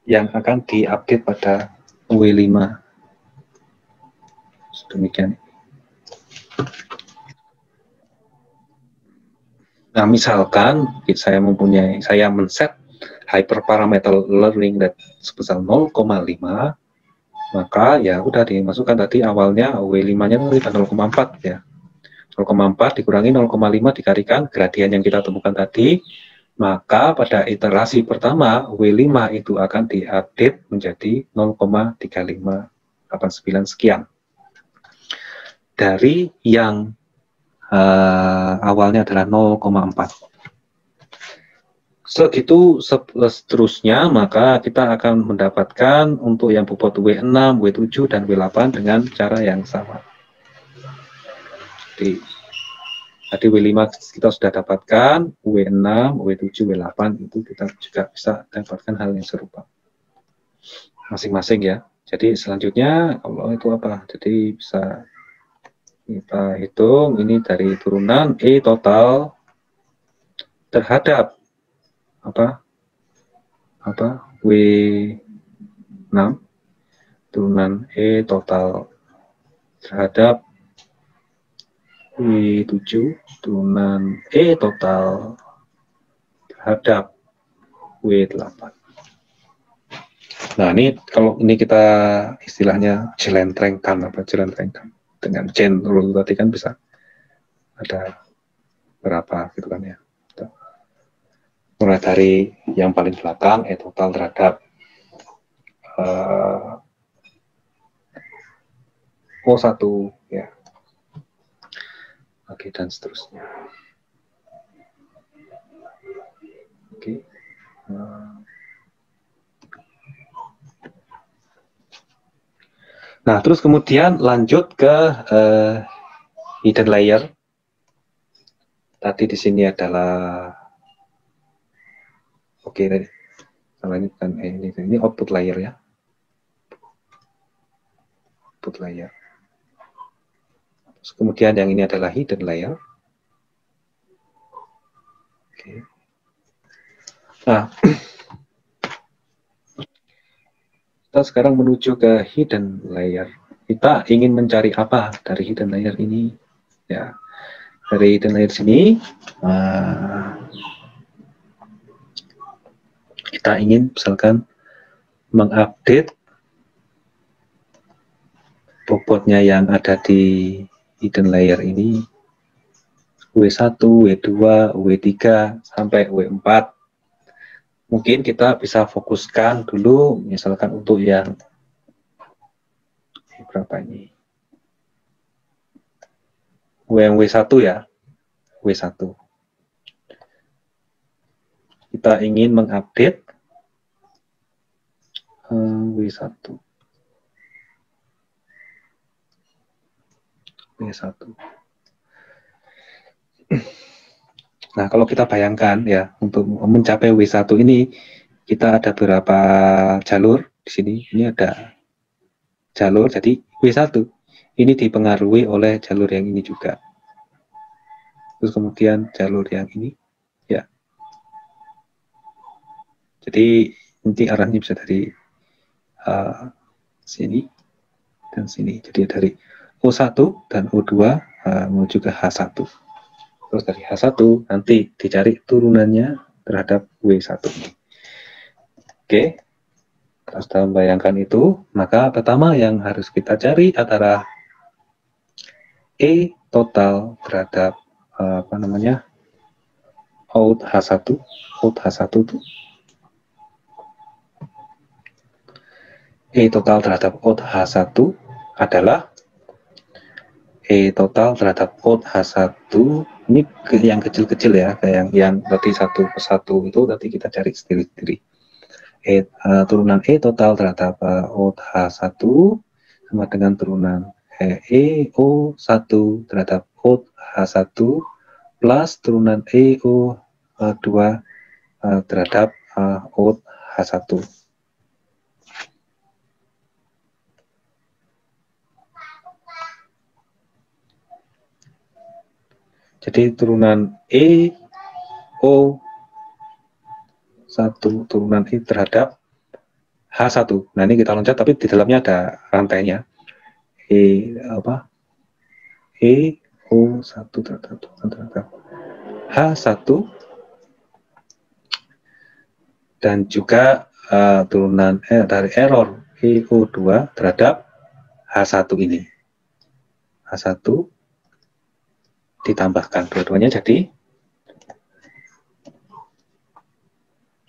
A: yang akan diupdate pada W5. Sedemikian. Nah, misalkan saya men-set hyperparameter learning that sebesar 0,5, maka ya udah dimasukkan tadi awalnya W5-nya 0,4 ya. 0,4 dikurangi 0,5 dikalikan gradien yang kita temukan tadi, maka pada iterasi pertama W5 itu akan diupdate menjadi 0,3589 sekian. Dari yang awalnya adalah 0,4. Segitu seterusnya, maka kita akan mendapatkan untuk yang bobot W6, W7, dan W8 dengan cara yang sama. Jadi W5 kita sudah dapatkan, W6, W7, W8 itu kita juga bisa dapatkan hal yang serupa. Masing-masing ya. Jadi selanjutnya, kalau itu apa? Jadi bisa kita hitung ini dari turunan E total terhadap W6 turunan E total terhadap W7 turunan E total terhadap W8. Nah, ini kalau ini kita istilahnya jelentrengkan dengan chain rule tadi kan bisa ada berapa gitu kan ya. Mulai dari yang paling belakang E total terhadap O1 ya. Oke, dan seterusnya. Oke. Nah, terus kemudian lanjut ke hidden layer. Tadi di sini adalah salah ini kan ini output layer ya. Output layer. Terus kemudian yang ini adalah hidden layer. Oke. Nah, kita sekarang menuju ke hidden layer. Kita ingin mencari apa dari hidden layer ini? Ya, dari hidden layer sini kita ingin misalkan mengupdate bobotnya yang ada di hidden layer ini W1, W2, W3 sampai W4. mungkin kita bisa fokuskan dulu, misalkan untuk yang berapa ini? Yang W1 ya, W1. Kita ingin mengupdate W1. W1. Nah, kalau kita bayangkan ya, untuk mencapai W1 ini, kita ada beberapa jalur di sini. Ini ada jalur, jadi W1 ini dipengaruhi oleh jalur yang ini juga. Terus kemudian jalur yang ini, ya. Jadi nanti arahnya bisa dari sini dan sini. Jadi dari O1 dan O2 menuju ke H1. Terus dari H1 nanti dicari turunannya terhadap W1. Oke, setelah membayangkan itu, maka pertama yang harus kita cari adalah E total terhadap apa namanya, out H1. Out H1 itu E total terhadap out H1 adalah E total terhadap out H1 ini yang kecil-kecil ya, kayak yang tadi satu persatu itu nanti kita cari sendiri-sendiri. Turunan E total terhadap out H1 sama dengan turunan EO1 terhadap out H1 plus turunan EO2 terhadap out H1. Jadi turunan EO1 turunan I terhadap H1. Nah, ini kita loncat tapi di dalamnya ada rantainya. EO1 terhadap H1 dan juga turunan dari error EO2 terhadap H1 ini. H1 ditambahkan dua-duanya jadi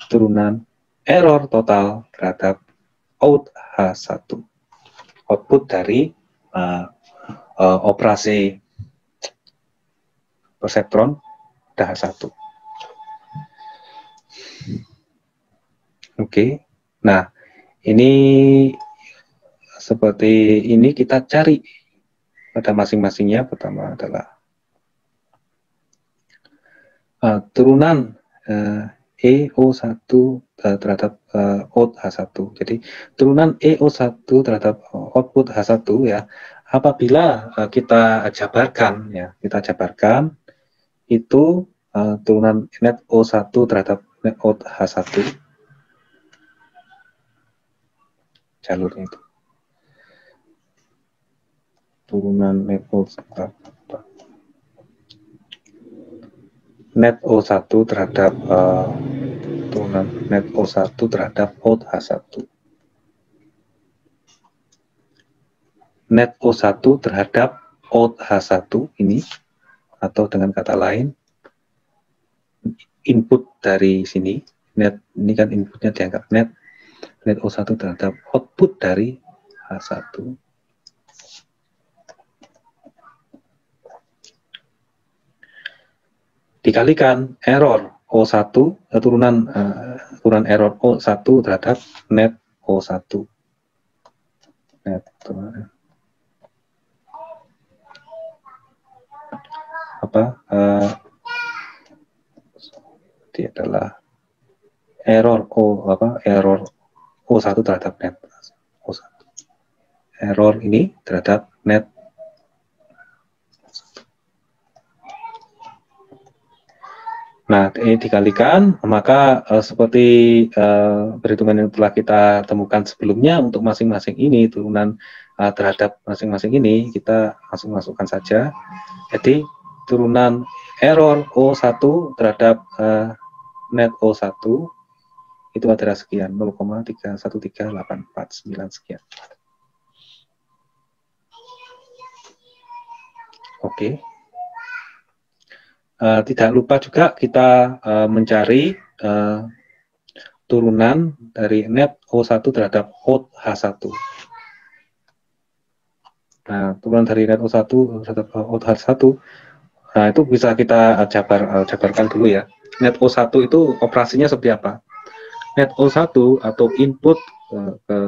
A: turunan error total terhadap out H1. Output dari operasi perseptron H1. Oke. Nah, ini seperti ini kita cari pada masing-masingnya. Pertama adalah turunan EO1 terhadap out H1. Jadi turunan EO1 terhadap output H1 ya, apabila kita jabarkan ya, itu turunan net O1 terhadap net out H1 jalurnya itu. Turunan net O1 terhadap turunan net O1 terhadap out H1. Net O1 terhadap out H1 ini, atau dengan kata lain input dari sini, net ini kan inputnya dianggap net O1 terhadap output dari H1 dikalikan error O1 turunan error O1 terhadap net O1 net dia adalah error error O1 terhadap net O1. Error ini terhadap net. Nah, ini dikalikan, maka seperti perhitungan yang telah kita temukan sebelumnya untuk masing-masing ini, turunan terhadap masing-masing ini, kita langsung masukkan saja. Jadi, turunan error O1 terhadap net O1 itu adalah sekian, 0,313849 sekian. Oke. Tidak lupa juga kita mencari turunan dari net O1 terhadap out H1. Nah, turunan dari net O1 terhadap out H1, nah itu bisa kita jabarkan dulu ya. Net O1 itu operasinya seperti apa? Net O1 atau input ke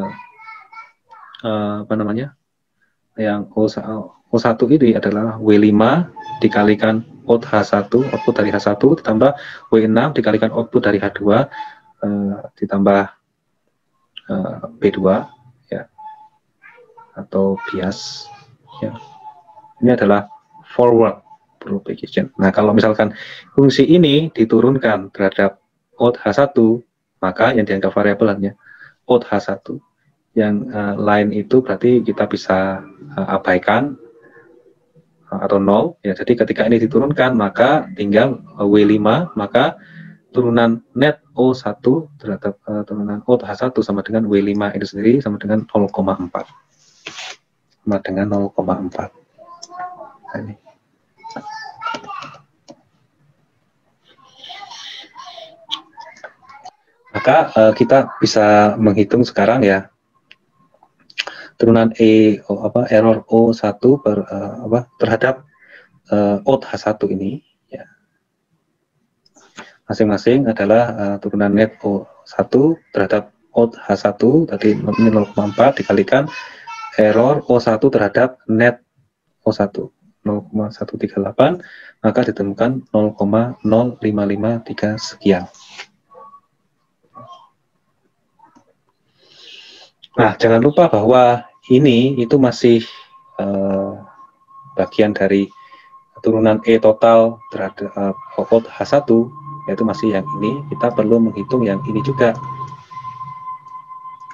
A: apa namanya? Yang O1 ini adalah W5 dikalikan out H1, output dari H1 ditambah W6 dikalikan output dari H2 ditambah B2 ya, atau bias ya. Ini adalah forward propagation. Nah, kalau misalkan fungsi ini diturunkan terhadap out H1, maka yang dianggap variabelnya out H1. Yang lain itu berarti kita bisa abaikan atau 0 ya. Jadi ketika ini diturunkan maka tinggal W5, maka turunan net O1 terhadap turunan out H1 sama dengan W5 itu sendiri sama dengan 0,4. Sama dengan 0,4. Nah, ini. Maka kita bisa menghitung sekarang ya turunan error O1 terhadap out H1 ini ya. Masing-masing adalah turunan net O1 terhadap out H1 tadi 0,4 dikalikan error O1 terhadap net O1 0,138, maka ditemukan 0,0553 sekian. Nah, jangan lupa bahwa ini itu masih bagian dari turunan E total terhadap out H1, yaitu masih yang ini. Kita perlu menghitung yang ini juga.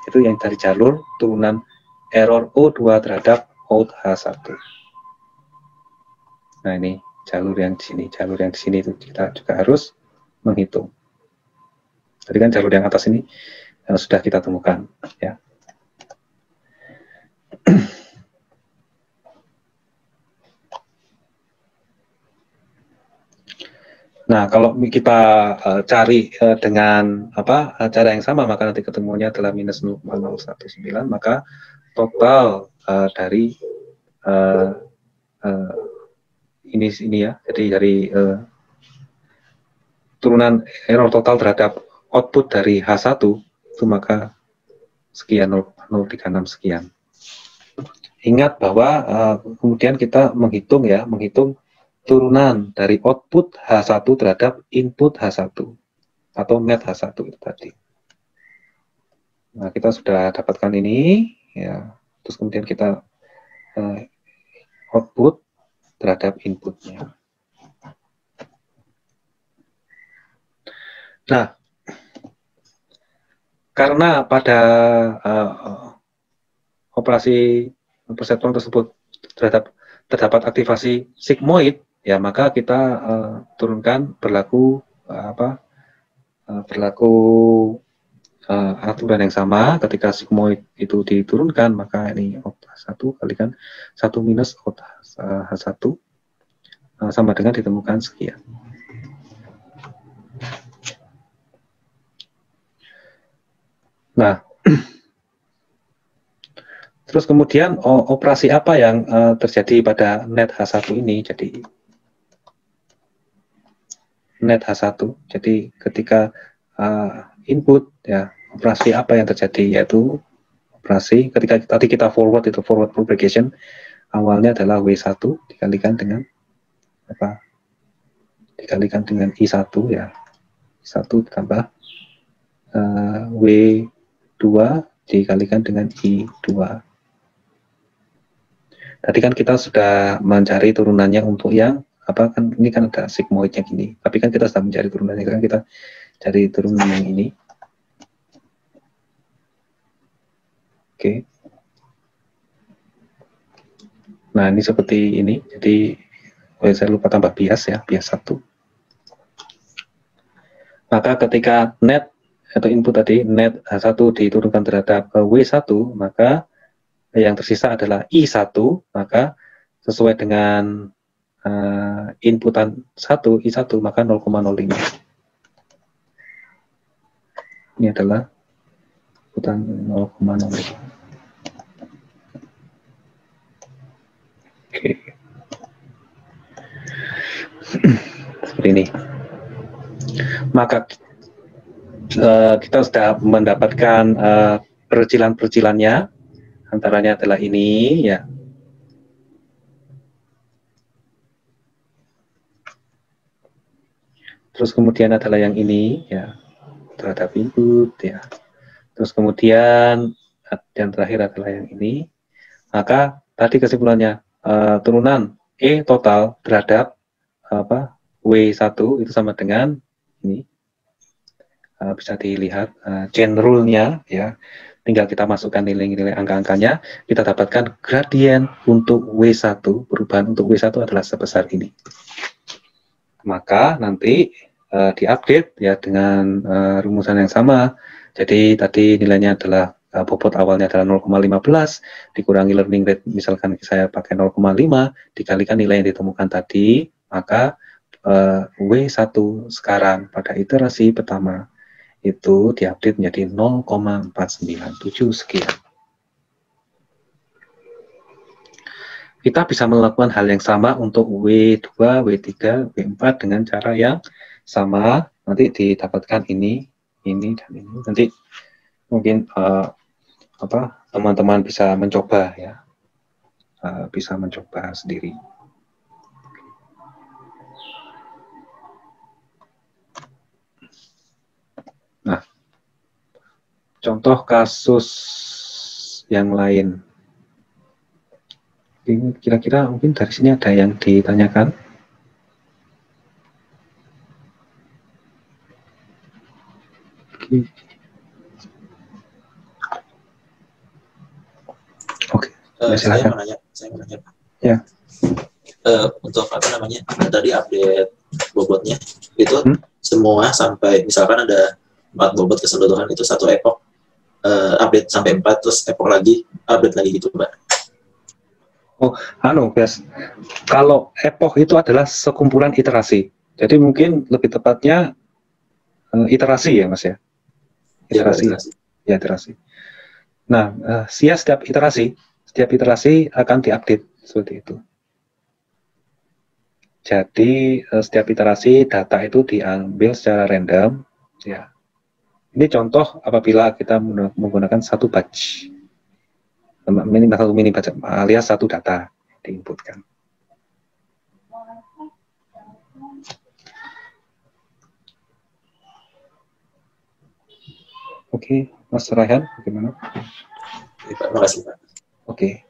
A: Itu yang dari jalur turunan error O2 terhadap out H1. Nah, ini jalur yang di sini itu kita juga harus menghitung. Tadi kan jalur yang atas ini yang sudah kita temukan ya. Nah, kalau kita cari dengan cara yang sama, maka nanti ketemunya adalah minus 0,019, maka total dari ini ya, jadi dari turunan error total terhadap output dari H1 itu maka sekian 0,036 sekian. Ingat bahwa kemudian kita menghitung turunan dari output H1 terhadap input H1 atau net H1 itu tadi. Nah, kita sudah dapatkan ini ya, terus kemudian kita output terhadap inputnya. Nah, karena pada operasi perseptron tersebut terdapat aktivasi sigmoid, ya maka kita turunkan berlaku aturan yang sama. Ketika sigmoid itu diturunkan, maka ini out H1 kalikan 1 minus out H1 sama dengan ditemukan sekian. Nah, terus kemudian operasi apa yang terjadi pada net H1 ini? Jadi net H1. Jadi ketika input ya, operasi apa yang terjadi, yaitu operasi ketika tadi kita forward propagation, awalnya adalah W1 dikalikan dengan dikalikan dengan I1 ya, I1 ditambah W2 dikalikan dengan I2. Tadi kan kita sudah mencari turunannya untuk yang kan ini kan ada sigmoidnya gini, tapi kan kita sudah mencari turunannya, kan kita cari turunan yang ini. Oke. Nah, ini seperti ini. Jadi saya lupa tambah bias ya, bias 1. Maka ketika net atau input tadi net H1 diturunkan terhadap W1, maka yang tersisa adalah I1, maka sesuai dengan inputan I1, maka 0,05. Ini adalah inputan 0,0. Oke. Seperti ini. Maka kita sudah mendapatkan percilan-percilannya. Antaranya adalah ini, ya. Terus kemudian adalah yang ini, ya, terhadap input, ya. Terus kemudian yang terakhir adalah yang ini. Maka tadi kesimpulannya turunan E total terhadap W1 itu sama dengan ini. Bisa dilihat chain rule-nya, ya. Tinggal kita masukkan nilai-nilai angka-angkanya, kita dapatkan gradien untuk W1, perubahan untuk W1 adalah sebesar ini. Maka nanti diupdate ya dengan rumusan yang sama. Jadi tadi nilainya adalah bobot awalnya adalah 0,15 dikurangi learning rate, misalkan saya pakai 0,5 dikalikan nilai yang ditemukan tadi, maka W1 sekarang pada iterasi pertama itu diupdate menjadi 0,497 sekian. Kita bisa melakukan hal yang sama untuk W2, W3, W4 dengan cara yang sama. Nanti didapatkan ini, dan ini. Nanti mungkin teman-teman bisa mencoba, ya, bisa mencoba sendiri. Nah, contoh kasus yang lain. Kira-kira mungkin dari sini ada yang ditanyakan? Oke.
B: Saya mau nanya.
A: Ya.
B: Untuk apa namanya? Tadi update bobotnya itu semua sampai misalkan ada 4 bobot keseluruhan itu satu epoch, update sampai 4 terus epoch lagi update lagi gitu, Mbak.
A: Oh, guys. Kalau epoch itu adalah sekumpulan iterasi. Jadi mungkin lebih tepatnya iterasi ya, Mas ya. Iterasi. Ya, iterasi. Nah, setiap iterasi akan diupdate seperti itu. Jadi setiap iterasi data itu diambil secara random, ya. Ini contoh apabila kita menggunakan satu batch, mini batch alias satu data diinputkan. Oke, Mas Raihan, bagaimana?
B: Terima kasih, Pak.
A: Oke.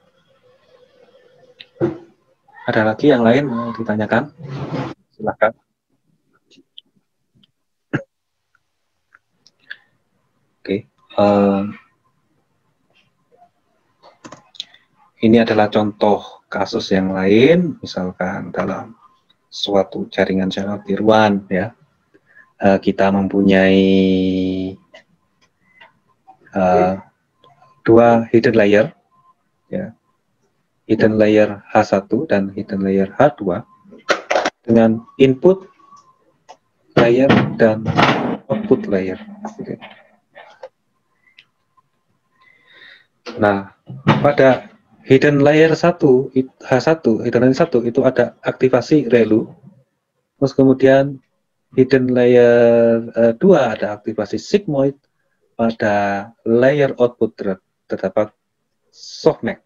A: Ada lagi yang lain mau ditanyakan? Silakan. Oke. Ini adalah contoh kasus yang lain, misalkan dalam suatu jaringan channel tiruan, ya. Kita mempunyai dua hidden layer, ya, hidden layer H1 dan hidden layer H2 dengan input layer dan output layer. Okay. Nah, pada hidden layer 1, H1, hidden layer 1 itu ada aktivasi ReLU, terus kemudian hidden layer 2 ada aktivasi sigmoid, pada layer output terdapat softmax.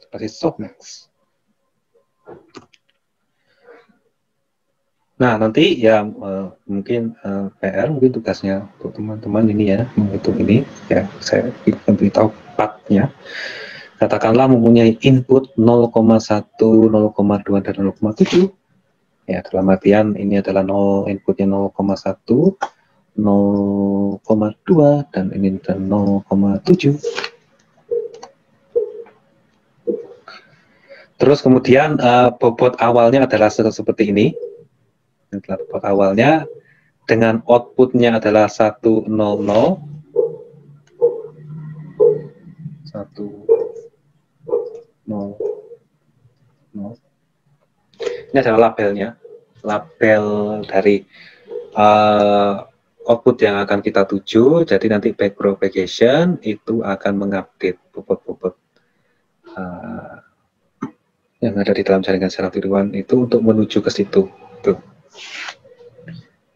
A: Seperti softmax. Nah, nanti ya mungkin PR, mungkin tugasnya untuk teman-teman ini ya, menghitung ini, ya saya beritahu partnya. Katakanlah mempunyai input 0,1, 0,2, dan 0,7. Ya, dalam artian ini adalah inputnya 0,1, 0,2 dan ini 0,7. Terus kemudian bobot awalnya adalah seperti ini. Bobot awalnya dengan outputnya adalah 100, 100. Ini adalah labelnya, label dari output yang akan kita tuju. Jadi nanti backpropagation itu akan mengupdate bobot-bobot yang ada di dalam jaringan sel tiruan itu untuk menuju ke situ. Tuh.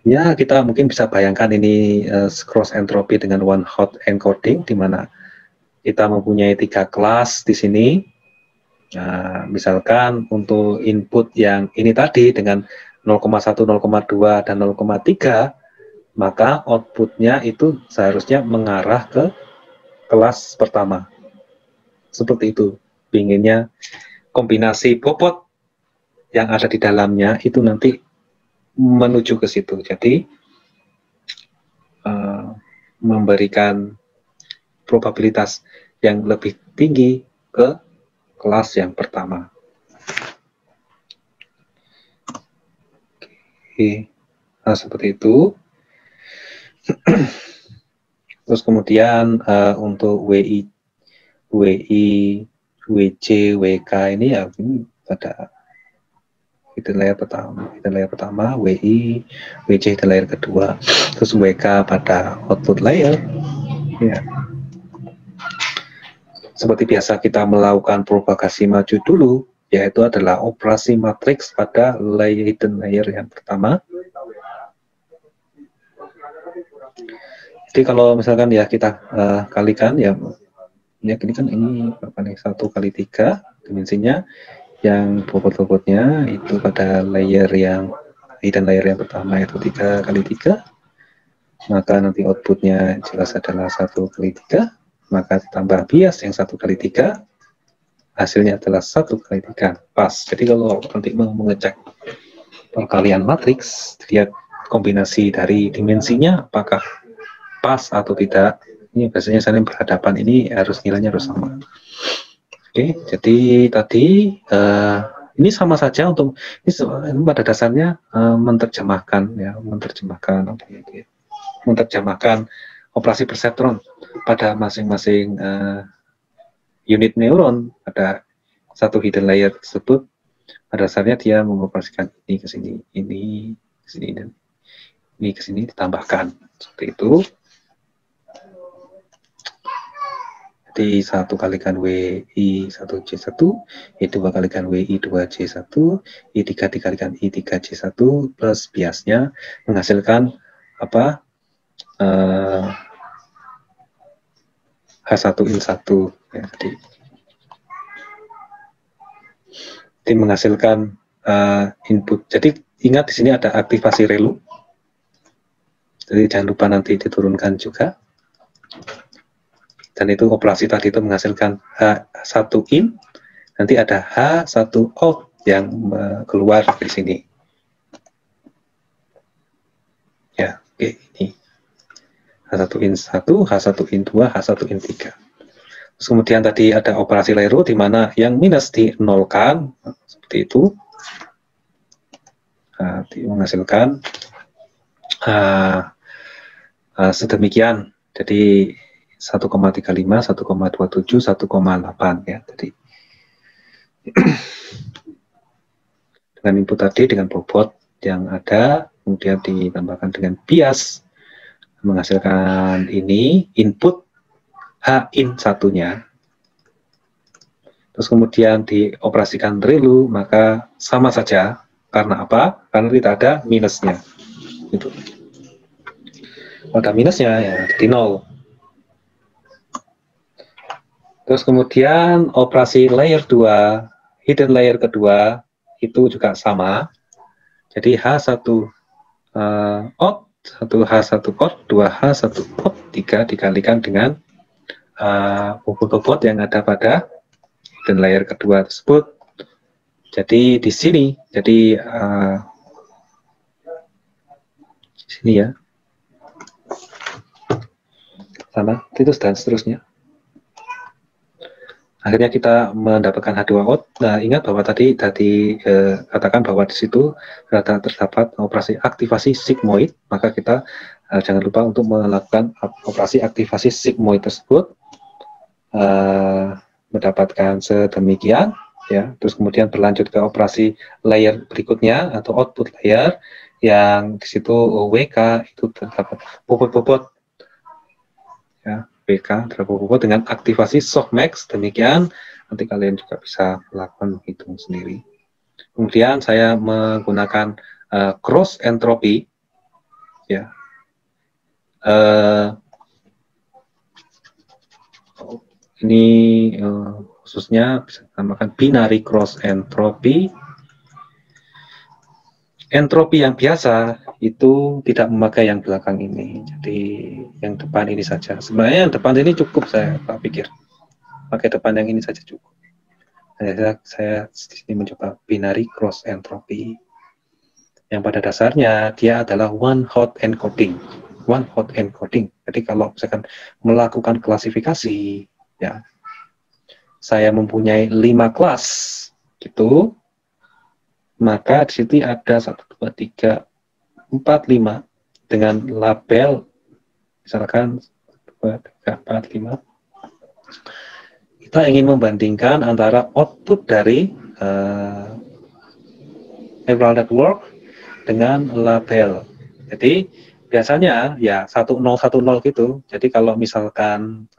A: Ya, kita mungkin bisa bayangkan ini cross entropy dengan one hot encoding, di mana kita mempunyai 3 kelas di sini. Nah, misalkan untuk input yang ini tadi dengan 0,1, 0,2, dan 0,3, maka outputnya itu seharusnya mengarah ke kelas pertama. Seperti itu. Pinginnya kombinasi bobot yang ada di dalamnya itu nanti menuju ke situ. Jadi, memberikan probabilitas yang lebih tinggi ke kelas yang pertama. Oke, nah, seperti itu. Terus kemudian untuk WI, WJ, WK ini ya ini pada hidden layer pertama, WI, WJ hidden layer kedua, terus WK pada output layer. Ya. Seperti biasa kita melakukan propagasi maju dulu, yaitu adalah operasi matriks pada hidden layer yang pertama. Jadi kalau misalkan ya kita kalikan ya ini kan ini berapa nih, 1 kali 3 dimensinya, yang bobot-bobotnya itu pada layer yang hidden layer yang pertama itu 3 kali 3, maka nanti outputnya jelas adalah 1 kali 3, maka ditambah bias yang 1 kali 3, hasilnya adalah 1 kali 3, pas. Jadi kalau nanti mau mengecek perkalian matriks, lihat kombinasi dari dimensinya apakah pas atau tidak, ini biasanya saling berhadapan, ini nilainya harus sama. Oke, jadi tadi ini sama saja untuk ini pada dasarnya menerjemahkan operasi perseptron pada masing-masing unit neuron pada satu hidden layer tersebut. Pada dasarnya dia mengoperasikan ini ke sini, ini ke sini, dan ini ke sini ditambahkan seperti itu. Jadi 1 kalikan WI 1J1, I2 kalikan WI 2J1, I3 dikalikan I3J1 plus biasnya menghasilkan apa? H1In1 ya, jadi menghasilkan input. Jadi ingat di sini ada aktivasi relu. Jadi jangan lupa nanti diturunkan juga. Dan itu operasi tadi itu menghasilkan H1in, nanti ada H1out yang keluar di sini. Ya, oke, ini H1in1, H1in2, H1in3. Terus kemudian tadi ada operasi Lero di mana yang minus di-nolkan, seperti itu. Menghasilkan sedemikian. Jadi 1,35, 1,27, 1,8 ya. Jadi dengan input tadi dengan bobot yang ada, kemudian ditambahkan dengan bias, menghasilkan ini input H-in-1-nya. Terus kemudian dioperasikan relu, maka sama saja. Karena apa? Karena tidak ada minusnya. Itu. Kalau ada minusnya ya jadi 0. Terus kemudian operasi layer 2, hidden layer kedua, itu juga sama. Jadi H1 out, 1 H1 out, 2 H1 out, 3 dikalikan dengan bobot-bobot yang ada pada hidden layer kedua tersebut. Jadi di sini, jadi di sini ya, sama, itu dan seterusnya. Akhirnya kita mendapatkan H2out. Nah, ingat bahwa tadi katakan bahwa di situ terdapat operasi aktivasi sigmoid, maka kita jangan lupa untuk melakukan operasi aktivasi sigmoid tersebut, mendapatkan sedemikian, ya. Terus kemudian berlanjut ke operasi layer berikutnya atau output layer, yang di situ WK itu terdapat bobot-bobot ya, WK terdapat bobot dengan aktivasi softmax. Demikian nanti kalian juga bisa melakukan hitung sendiri. Kemudian saya menggunakan cross entropy ya. Ini khususnya bisa dinamakan binary cross entropy. Entropi yang biasa itu tidak memakai yang belakang ini, jadi yang depan ini saja. Sebenarnya yang depan ini cukup, saya pikir pakai depan yang ini saja cukup. Saya di sini mencoba binary cross entropy, yang pada dasarnya dia adalah one hot encoding. One hot encoding. Jadi kalau misalkan melakukan klasifikasi, ya, saya mempunyai 5 kelas, gitu. Maka di sini ada 1, 2, 3, 4, 5 dengan label misalkan 2, 3, 4, 5. Kita ingin membandingkan antara output dari neural network dengan label. Jadi biasanya ya 1010 gitu. Jadi kalau misalkan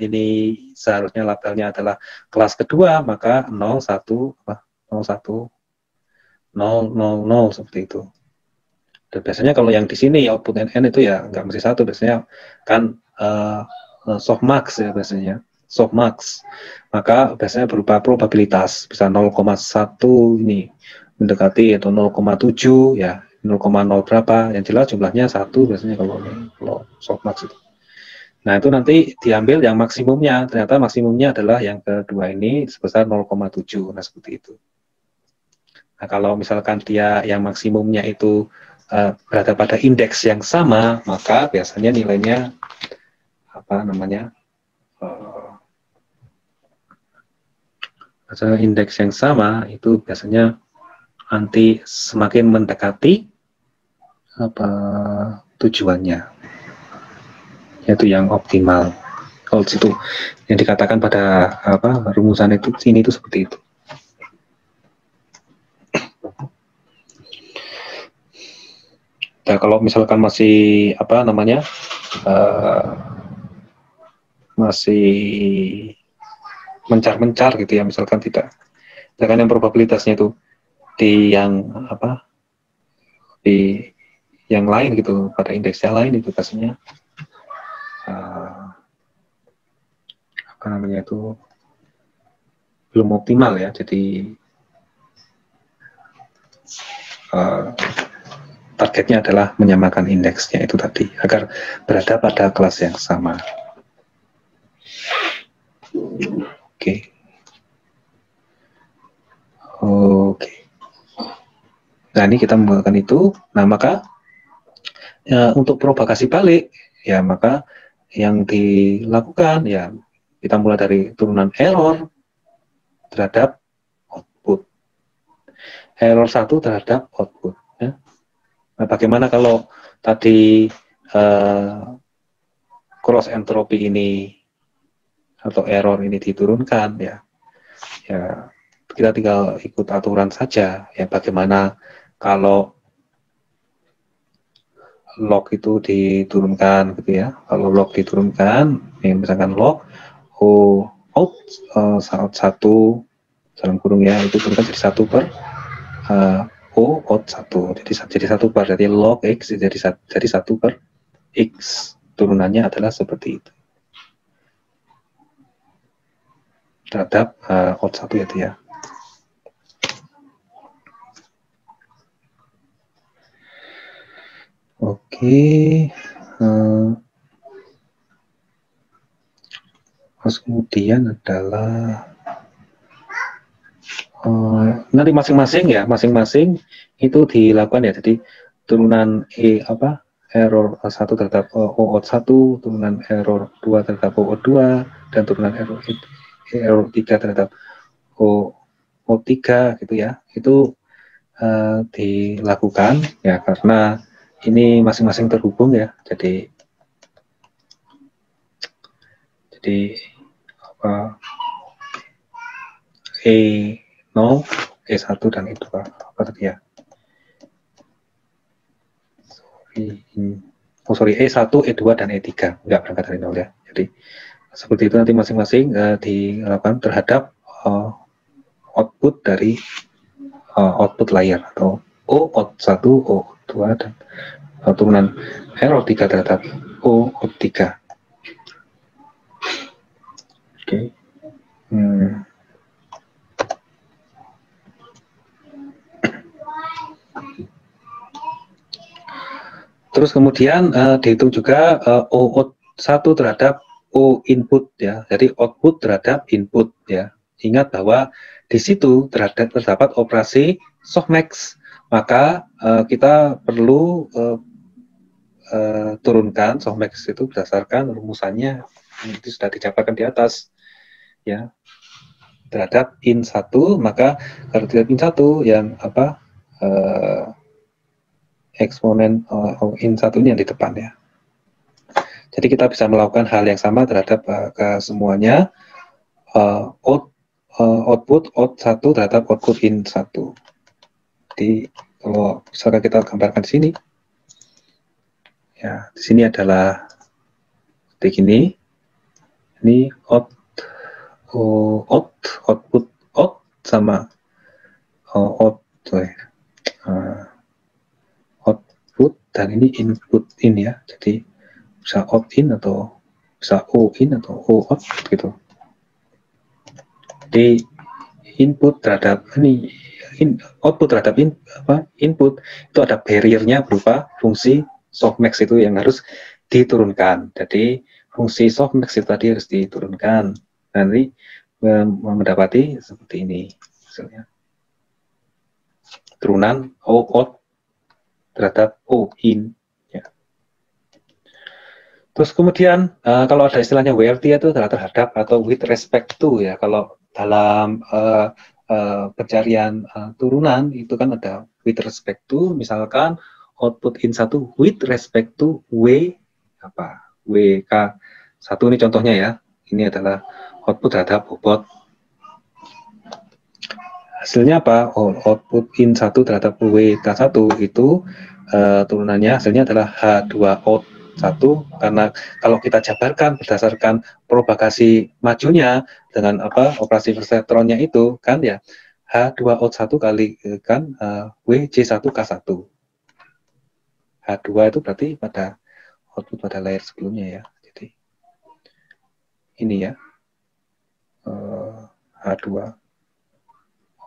A: ini seharusnya labelnya adalah kelas kedua, maka 01 01 000 seperti itu. Dan biasanya kalau yang di sini output NN itu ya nggak mesti 1, biasanya kan softmax ya biasanya, softmax. Maka biasanya berupa probabilitas, bisa 0,1 ini mendekati atau 0,7 ya, 0,0 berapa, yang jelas jumlahnya 1 biasanya kalau softmax itu. Nah itu nanti diambil yang maksimumnya, ternyata maksimumnya adalah yang kedua ini sebesar 0,7, nah seperti itu. Nah, kalau misalkan dia yang maksimumnya itu berada pada indeks yang sama, maka biasanya nilainya apa namanya? Indeks yang sama itu biasanya nanti semakin mendekati apa tujuannya, yaitu yang optimal. Kalau situ yang dikatakan pada apa rumusan itu sini itu seperti itu. Nah, kalau misalkan masih apa namanya masih mencar-mencar gitu ya, misalkan misalkan yang probabilitasnya itu di yang apa di yang lain gitu, pada indeks yang lain itu biasanya apa namanya itu belum optimal ya, jadi targetnya adalah menyamakan indeksnya itu tadi agar berada pada kelas yang sama. Oke. Nah ini kita menggunakan itu. Nah maka untuk propagasi balik ya, maka yang dilakukan ya kita mulai dari turunan error terhadap output, error 1 terhadap output ya. Nah bagaimana kalau tadi cross entropy ini atau error ini diturunkan ya kita tinggal ikut aturan saja ya. Bagaimana kalau log itu diturunkan gitu ya, kalau log diturunkan ya, misalkan log out 1 dalam kurung ya, itu turunkan jadi 1 per O out 1, jadi 1 per, jadi log X jadi 1 per X, turunannya adalah seperti itu terhadap out 1 itu ya. Oke, terus kemudian adalah nanti masing-masing ya, masing-masing itu dilakukan ya, jadi turunan error 1 terhadap O out 1, turunan error 2 terhadap O out 2, dan turunan error 3 terhadap O out 3 gitu ya. Itu dilakukan ya karena ini masing-masing terhubung ya, jadi E0, E1 dan E2 apa tadi ya. E1, E2, dan E3, nggak berangkat dari 0 ya. Jadi seperti itu nanti masing-masing dilakukan terhadap output dari output layer atau O1, O2, dan turunan error 3 terhadap O3. Oke. Terus kemudian dihitung juga O1 terhadap O input ya. Jadi output terhadap input ya. Ingat bahwa di situ terdapat operasi softmax. Maka kita perlu turunkan softmax itu berdasarkan rumusannya itu sudah dijabarkan di atas ya. Terhadap in1, maka kalau terhadap in1 yang apa eksponen in1 ini yang di depan ya. Jadi kita bisa melakukan hal yang sama terhadap ke semuanya output out1 terhadap output in1. Jadi kalau misalkan kita gambarkan di sini, ya di sini adalah seperti ini. Ini output out sama output dan ini input in ya. Jadi bisa out in atau bisa o in atau o out gitu. Jadi input terhadap ini output terhadap input itu ada barriernya berupa fungsi softmax itu yang harus diturunkan. Jadi fungsi softmax itu tadi harus diturunkan. Nanti mendapati seperti ini hasilnya. Turunan O out terhadap O in. Ya. Terus kemudian kalau ada istilahnya WRT itu adalah terhadap atau with respect to ya. Kalau dalam pencarian turunan itu kan ada with respect to, misalkan output in1 with respect to WK1 ini contohnya ya. Ini adalah output terhadap bobot. Hasilnya apa? Output in1 terhadap WK1 itu turunannya hasilnya adalah H2 out 1, karena kalau kita jabarkan berdasarkan propagasi majunya dengan operasi perseptronnya itu kan ya H2 out 1 kali kan WJ1K1. H2 itu berarti pada output pada layer sebelumnya ya. Jadi ini ya H2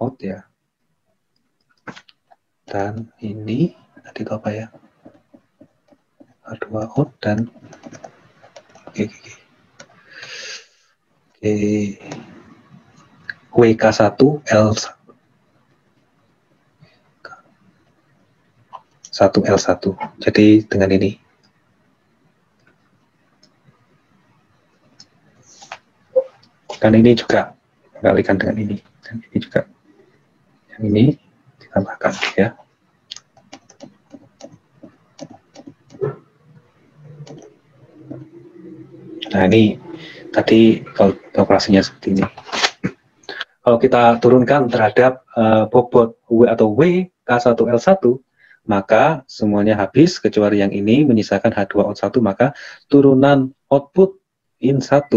A: out ya. Dan ini tadi itu apa ya? H2 out dan WK1 L1 L1. Jadi dengan ini. Dan ini juga kalikan dengan ini. Dan ini juga. Yang ini ditambahkan ya. Nah ini tadi kalau operasinya seperti ini. Kalau kita turunkan terhadap bobot W atau WK1L1, maka semuanya habis kecuali yang ini menyisakan H2O1, maka turunan output in1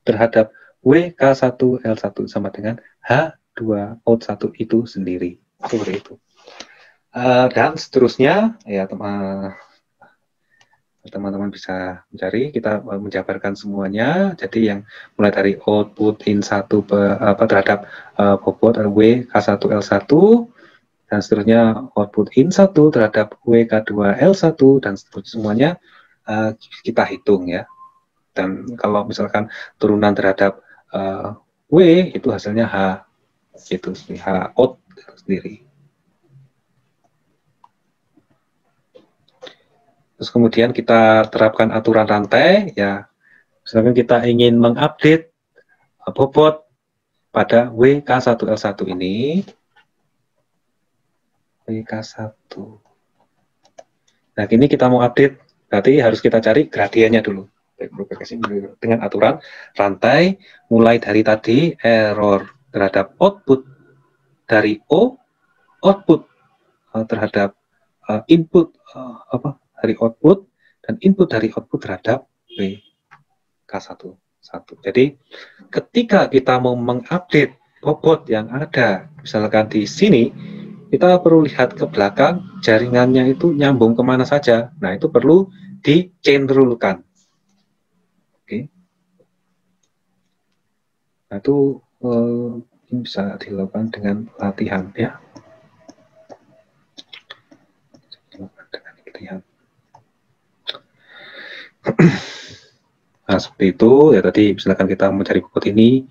A: terhadap WK1L1 sama dengan H2O1 itu sendiri. Seperti itu. Dan seterusnya, ya teman-teman bisa mencari, kita menjabarkan semuanya. Jadi yang mulai dari output in1 terhadap bobot WK1L1 dan seterusnya output in1 terhadap WK2L1 dan semuanya kita hitung ya. Dan kalau misalkan turunan terhadap W itu hasilnya H itu H out itu sendiri. Terus kemudian kita terapkan aturan rantai, ya, misalkan kita ingin mengupdate bobot pada WK1L1 ini, WK1. Nah, ini kita mau update, berarti harus kita cari gradiennya dulu. Dengan aturan rantai, mulai dari tadi error terhadap output dari O, output terhadap input dari output dan input dari output terhadap WK1. Jadi ketika kita mau mengupdate bobot yang ada, misalkan di sini, kita perlu lihat ke belakang, jaringannya itu nyambung kemana saja. Nah, itu perlu di chain rule-kan. Oke. Nah, itu ini bisa dilakukan dengan latihan, ya. Dilakukan dengan latihan. Nah, seperti itu ya, tadi misalkan kita mencari bobot ini,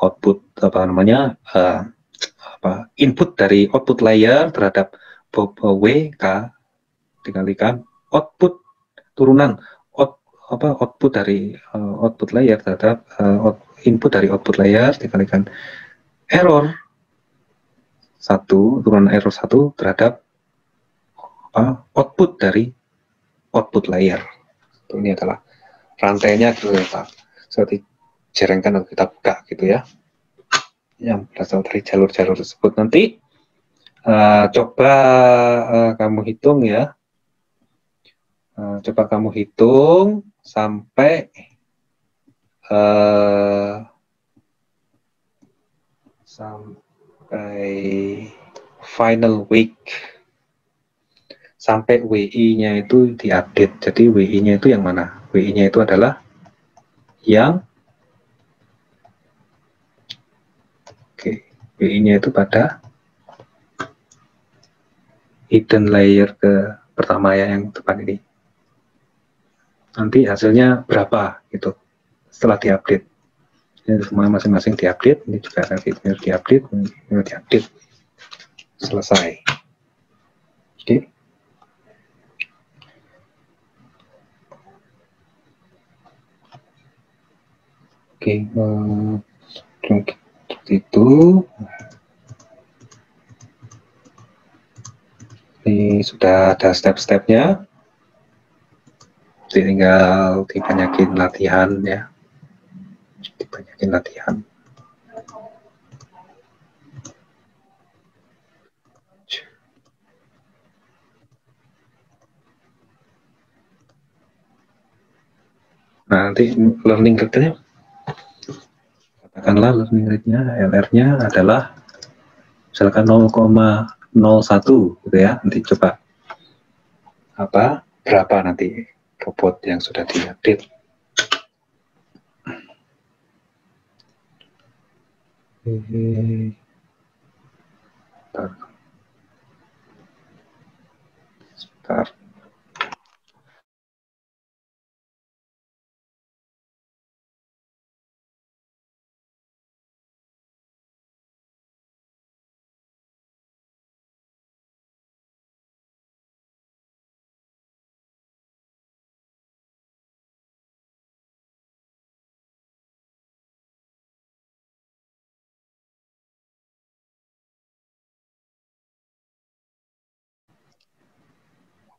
A: output input dari output layer terhadap WK dikalikan output turunan output dari output layer terhadap input dari output layer dikalikan error 1 turunan error 1 terhadap output dari output layer. Ini adalah rantainya kita seperti jerengkan atau kita buka gitu ya, yang berasal dari jalur-jalur tersebut. Nanti coba kamu hitung ya, coba kamu hitung sampai final week, sampai WI-nya itu diupdate. Jadi WI-nya itu yang mana? WI-nya itu adalah yang WI-nya itu pada hidden layer ke pertama ya, yang depan ini. Nanti hasilnya berapa gitu setelah diupdate. Ini semua masing-masing diupdate. Ini juga nanti diupdate, ini diupdate. Selesai. Oke. Oke, itu ini sudah ada step-stepnya, tinggal dibanyakin latihan ya, dibanyakin latihan. Nah, nanti learning rate-nya, katakanlah learning rate-nya, LR-nya adalah misalkan 0,01 gitu ya. Nanti coba berapa nanti bobot yang sudah diupdate. Sebentar.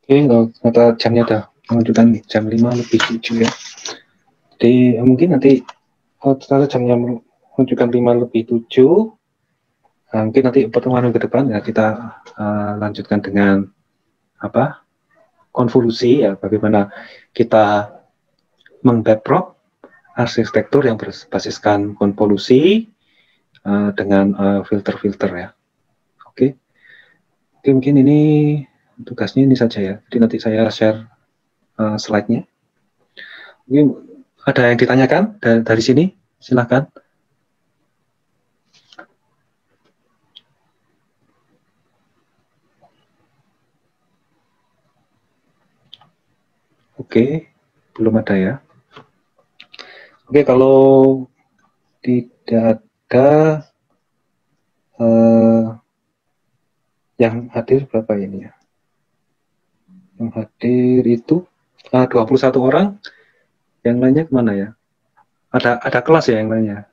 A: Oke, kata jamnya udah menunjukkan jam 5:07 ya. Jadi mungkin nanti kalau jamnya menunjukkan 5:07, mungkin nanti pertemuan ke depan ya kita lanjutkan dengan konvolusi ya, bagaimana kita mengbackprop arsitektur yang berbasiskan konvolusi dengan filter-filter ya. Oke, mungkin ini tugasnya ini saja ya. Jadi nanti saya share slide-nya. Mungkin ada yang ditanyakan dari sini, silahkan. Oke, belum ada ya. Oke, kalau tidak ada yang hadir berapa ini ya? Yang hadir itu 21 orang. Yang lainnya kemana ya? Ada kelas ya yang lainnya.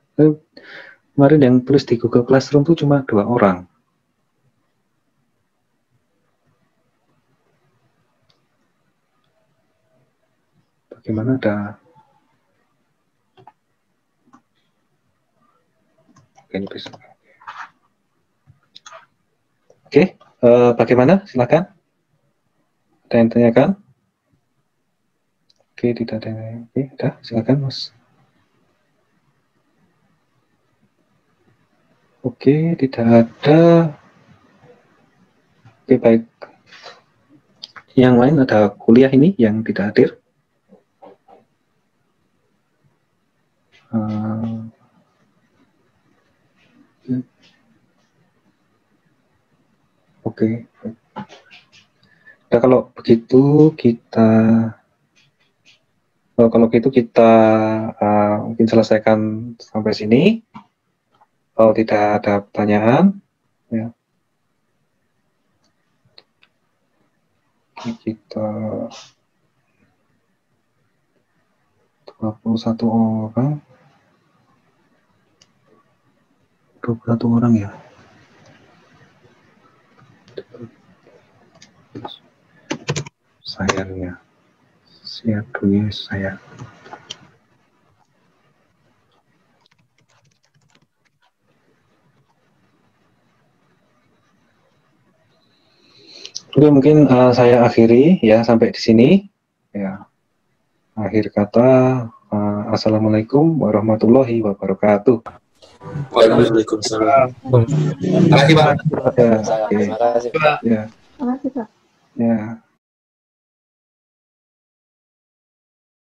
A: Kemarin yang tulis di Google Classroom itu cuma 2 orang. Bagaimana ada? Ini besok. Oke, bagaimana? Silakan. Ada yang tanyakan? Oke, tidak ada yang. Oke, udah, silakan Mas. Oke, tidak ada. Oke, baik. Yang lain ada kuliah ini yang tidak hadir? Oke. Nah, kalau begitu kita mungkin selesaikan sampai sini. Kalau tidak ada pertanyaan, ya. Kita 21 orang. 21 orang ya. Sayangnya. Siap dulu saya. Oke, mungkin saya akhiri ya sampai di sini. Ya, akhir kata, assalamualaikum warahmatullahi wabarakatuh.
B: Waalaikumsalam.
C: Terima kasih Pak.
A: Ya, oke.
C: Terima kasih Pak.
A: Ya. Ya.